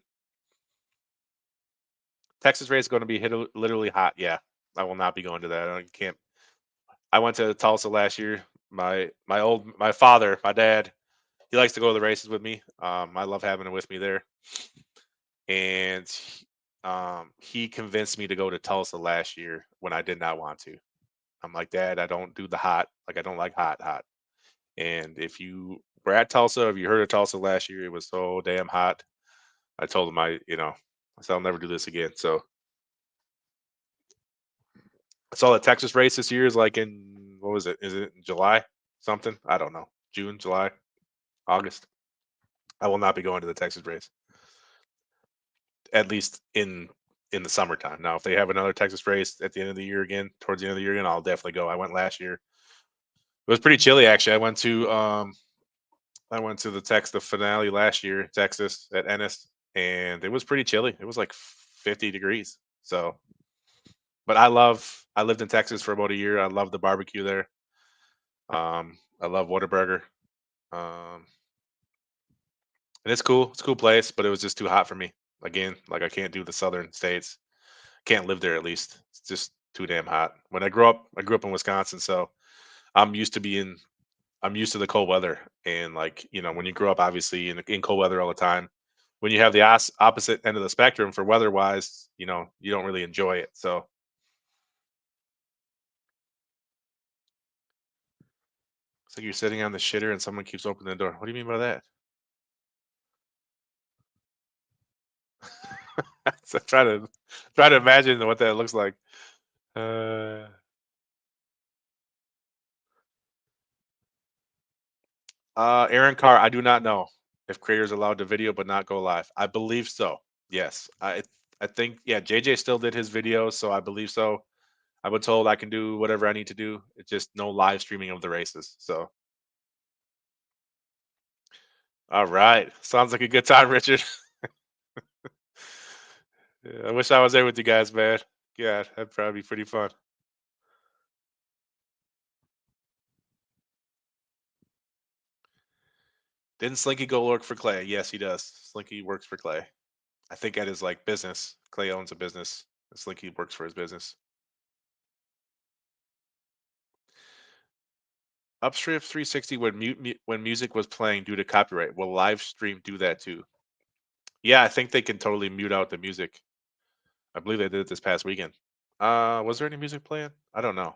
Texas race is going to be literally hot. Yeah, I will not be going to that. I can't. I went to Tulsa last year. My father, my dad, he likes to go to the races with me. I love having him with me there, and he convinced me to go to Tulsa last year when I did not want to. I'm like, Dad, I don't do the hot. Like, I don't like hot. And if you were at Tulsa, if you heard of Tulsa last year, it was so damn hot. I told him I said I'll never do this again. So I saw the Texas race this year is like in what was it? Is it in July? Something? I don't know. June, July, August. I will not be going to the Texas race. At least in the summertime. Now, if they have another Texas race at the end of the year again, towards the end of the year again, I'll definitely go. I went last year. It was pretty chilly actually. I went to the finale last year, Texas at Ennis, and it was pretty chilly. It was like 50 degrees. So, but I lived in Texas for about a year. I love the barbecue there. I love Whataburger. Um, and it's cool. It's a cool place, but it was just too hot for me. Again, like I can't do the southern states. Can't live there at least. It's just too damn hot. When I grew up in Wisconsin, so I'm used to being I'm used to the cold weather. And like, when you grow up obviously in cold weather all the time, when you have the opposite end of the spectrum for weather wise, you don't really enjoy it. So it's like you're sitting on the shitter and someone keeps opening the door. What do you mean by that? So try to imagine what that looks like. Uh, Aaron Carr, I do not know if creators allowed to video but not go live. I believe so. Yes, I think yeah. JJ still did his videos, so I believe so. I've been told I can do whatever I need to do. It's just no live streaming of the races. So, all right, sounds like a good time, Richard. Yeah, I wish I was there with you guys, man. Yeah, that'd probably be pretty fun. Didn't Slinky go work for Clay? Yes, he does. Slinky works for Clay. I think at his like business. Clay owns a business. Slinky works for his business. Upstrip 360 when music was playing due to copyright. Will live stream do that too? Yeah, I think they can totally mute out the music. I believe they did it this past weekend. Was there any music playing? I don't know,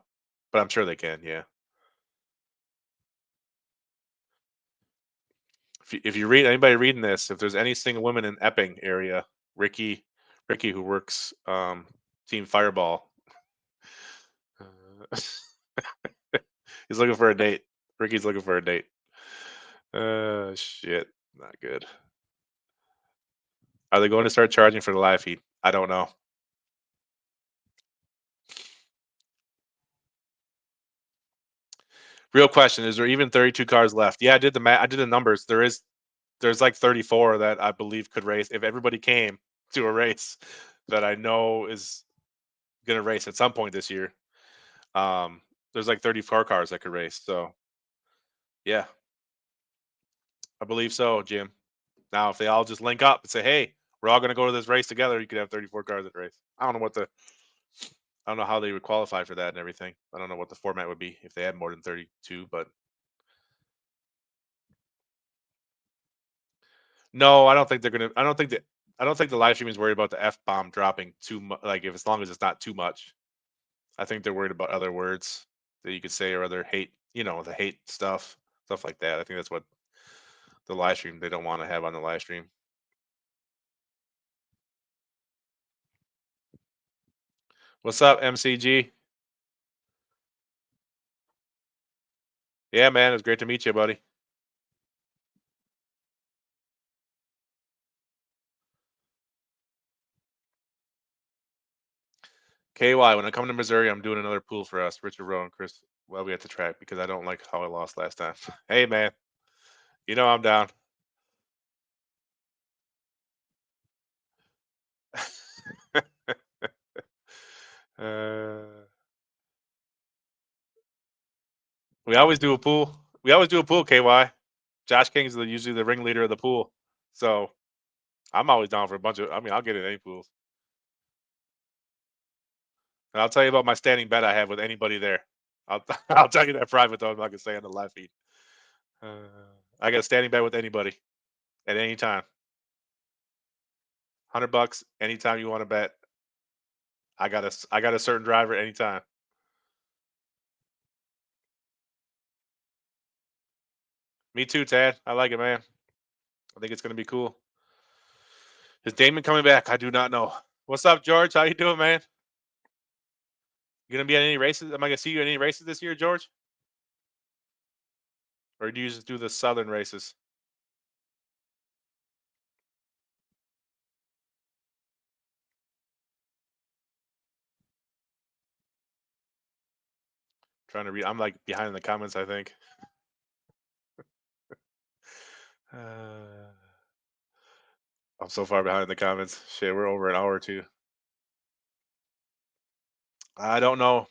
but I'm sure they can. Yeah. If you read anybody reading this, if there's any single women in Epping area, Ricky, Ricky who works Team Fireball, uh, he's looking for a date. Ricky's looking for a date. Shit, not good. Are they going to start charging for the live feed? I don't know. Real question: is there even 32 cars left? Yeah, I did the math. I did the numbers. There's like 34 that I believe could race if everybody came to a race that I know is going to race at some point this year. Um, there's like 34 cars that could race. So yeah, I believe so, Jim. Now, if they all just link up and say, "Hey, we're all going to go to this race together," you could have 34 cars at the race. I don't know how they would qualify for that and everything. I don't know what the format would be if they had more than 32, but no, I don't think they're gonna. I don't think the live stream is worried about the f bomb dropping too much. Like if as long as it's not too much, I think they're worried about other words that you could say or other hate. The hate stuff like that. I think that's what the live stream they don't want to have on the live stream. What's up, MCG? Yeah, man, it's great to meet you, buddy. KY, when I come to Missouri, I'm doing another pool for us, Richard Rowe and Chris. Well, we at the track because I don't like how I lost last time. Hey, man, I'm down. uh, we always do a pool. We always do a pool, KY. Josh King's usually the ringleader of the pool, so I'm always down for a bunch of. I mean, I'll get in any pools. And I'll tell you about my standing bet I have with anybody there. I'll I'll tell you that private though. I'm not gonna say on the live feed. Uh, I got a standing bet with anybody at any time. $100 anytime you want to bet. I got a certain driver anytime. Me too, Tad. I like it, man. I think it's gonna be cool. Is Damon coming back? I do not know. What's up, George? How you doing, man? You gonna be at any races? Am I gonna see you at any races this year, George? Or do you just do the southern races? Trying to read. I'm like behind in the comments, I think. Uh, I'm so far behind in the comments. Shit, we're over an hour or two. I don't know.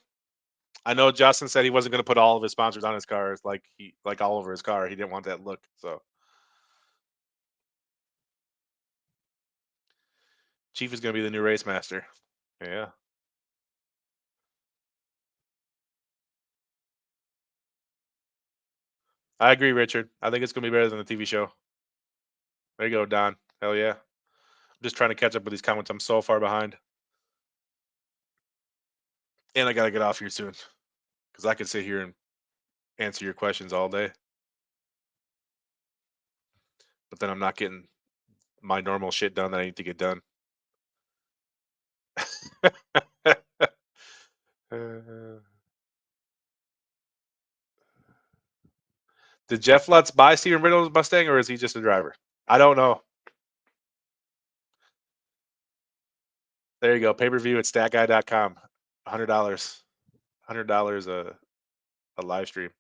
I know Justin said he wasn't going to put all of his sponsors on his cars, like all over his car. He didn't want that look. So Chief is going to be the new race master. Yeah, I agree, Richard. I think it's going to be better than the TV show. There you go, Don. Hell yeah. I'm just trying to catch up with these comments. I'm so far behind, and I got to get off here soon because I could sit here and answer your questions all day, but then I'm not getting my normal shit done that I need to get done. Uh, did Jeff Lutz buy Steven Riddle's Mustang, or is he just a driver? I don't know. There you go. Pay per view at statguy.com. $100. $100 a live stream.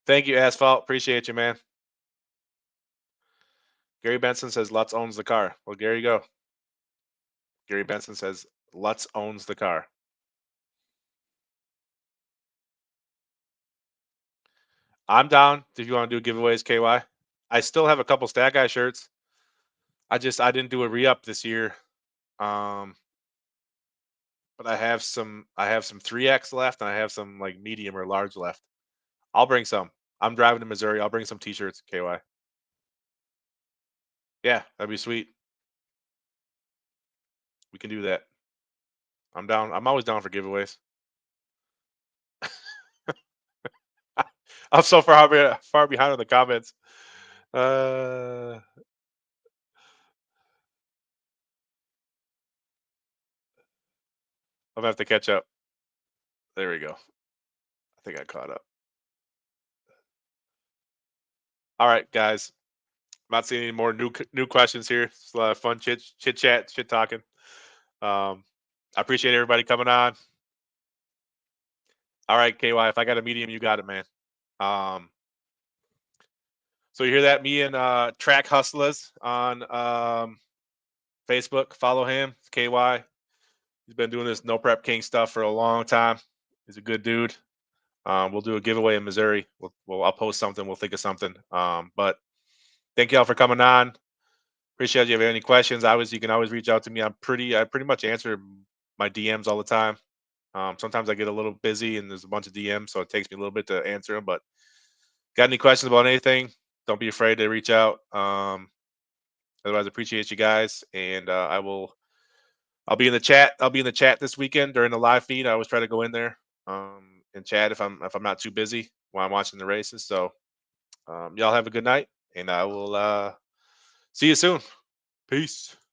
Thank you, Asphalt. Appreciate you, man. Gary Benson says Lutz owns the car. Well, there you go. Gary Benson says Lutz owns the car. I'm down if you want to do giveaways, KY. I still have a couple Stat Guy shirts. I didn't do a re-up this year. Um, but I have some 3X left and I have some like medium or large left. I'll bring some. I'm driving to Missouri. I'll bring some t-shirts, KY. Yeah, that'd be sweet. We can do that. I'm down. I'm always down for giveaways. I'm so far behind on the comments. I'm gonna have to catch up. There we go. I think I caught up. All right, guys. I'm not seeing any more new questions here. It's a lot of fun chit chat, shit talking. Um, I appreciate everybody coming on. All right, KY. If I got a medium, you got it, man. Um, so you hear that? Me and Track Hustlers on Facebook. Follow him. It's KY. He's been doing this No Prep King stuff for a long time. He's a good dude. We'll do a giveaway in Missouri. I'll post something. We'll think of something. But thank y'all for coming on. Appreciate you. If you have any questions, you can always reach out to me. I pretty much answer my DMs all the time. Sometimes I get a little busy and there's a bunch of DMs, so it takes me a little bit to answer them. But got any questions about anything? Don't be afraid to reach out. Otherwise, appreciate you guys, and I'll be in the chat. I'll be in the chat this weekend during the live feed. I always try to go in there and chat if I'm not too busy while I'm watching the races. So y'all have a good night, and I will see you soon. Peace.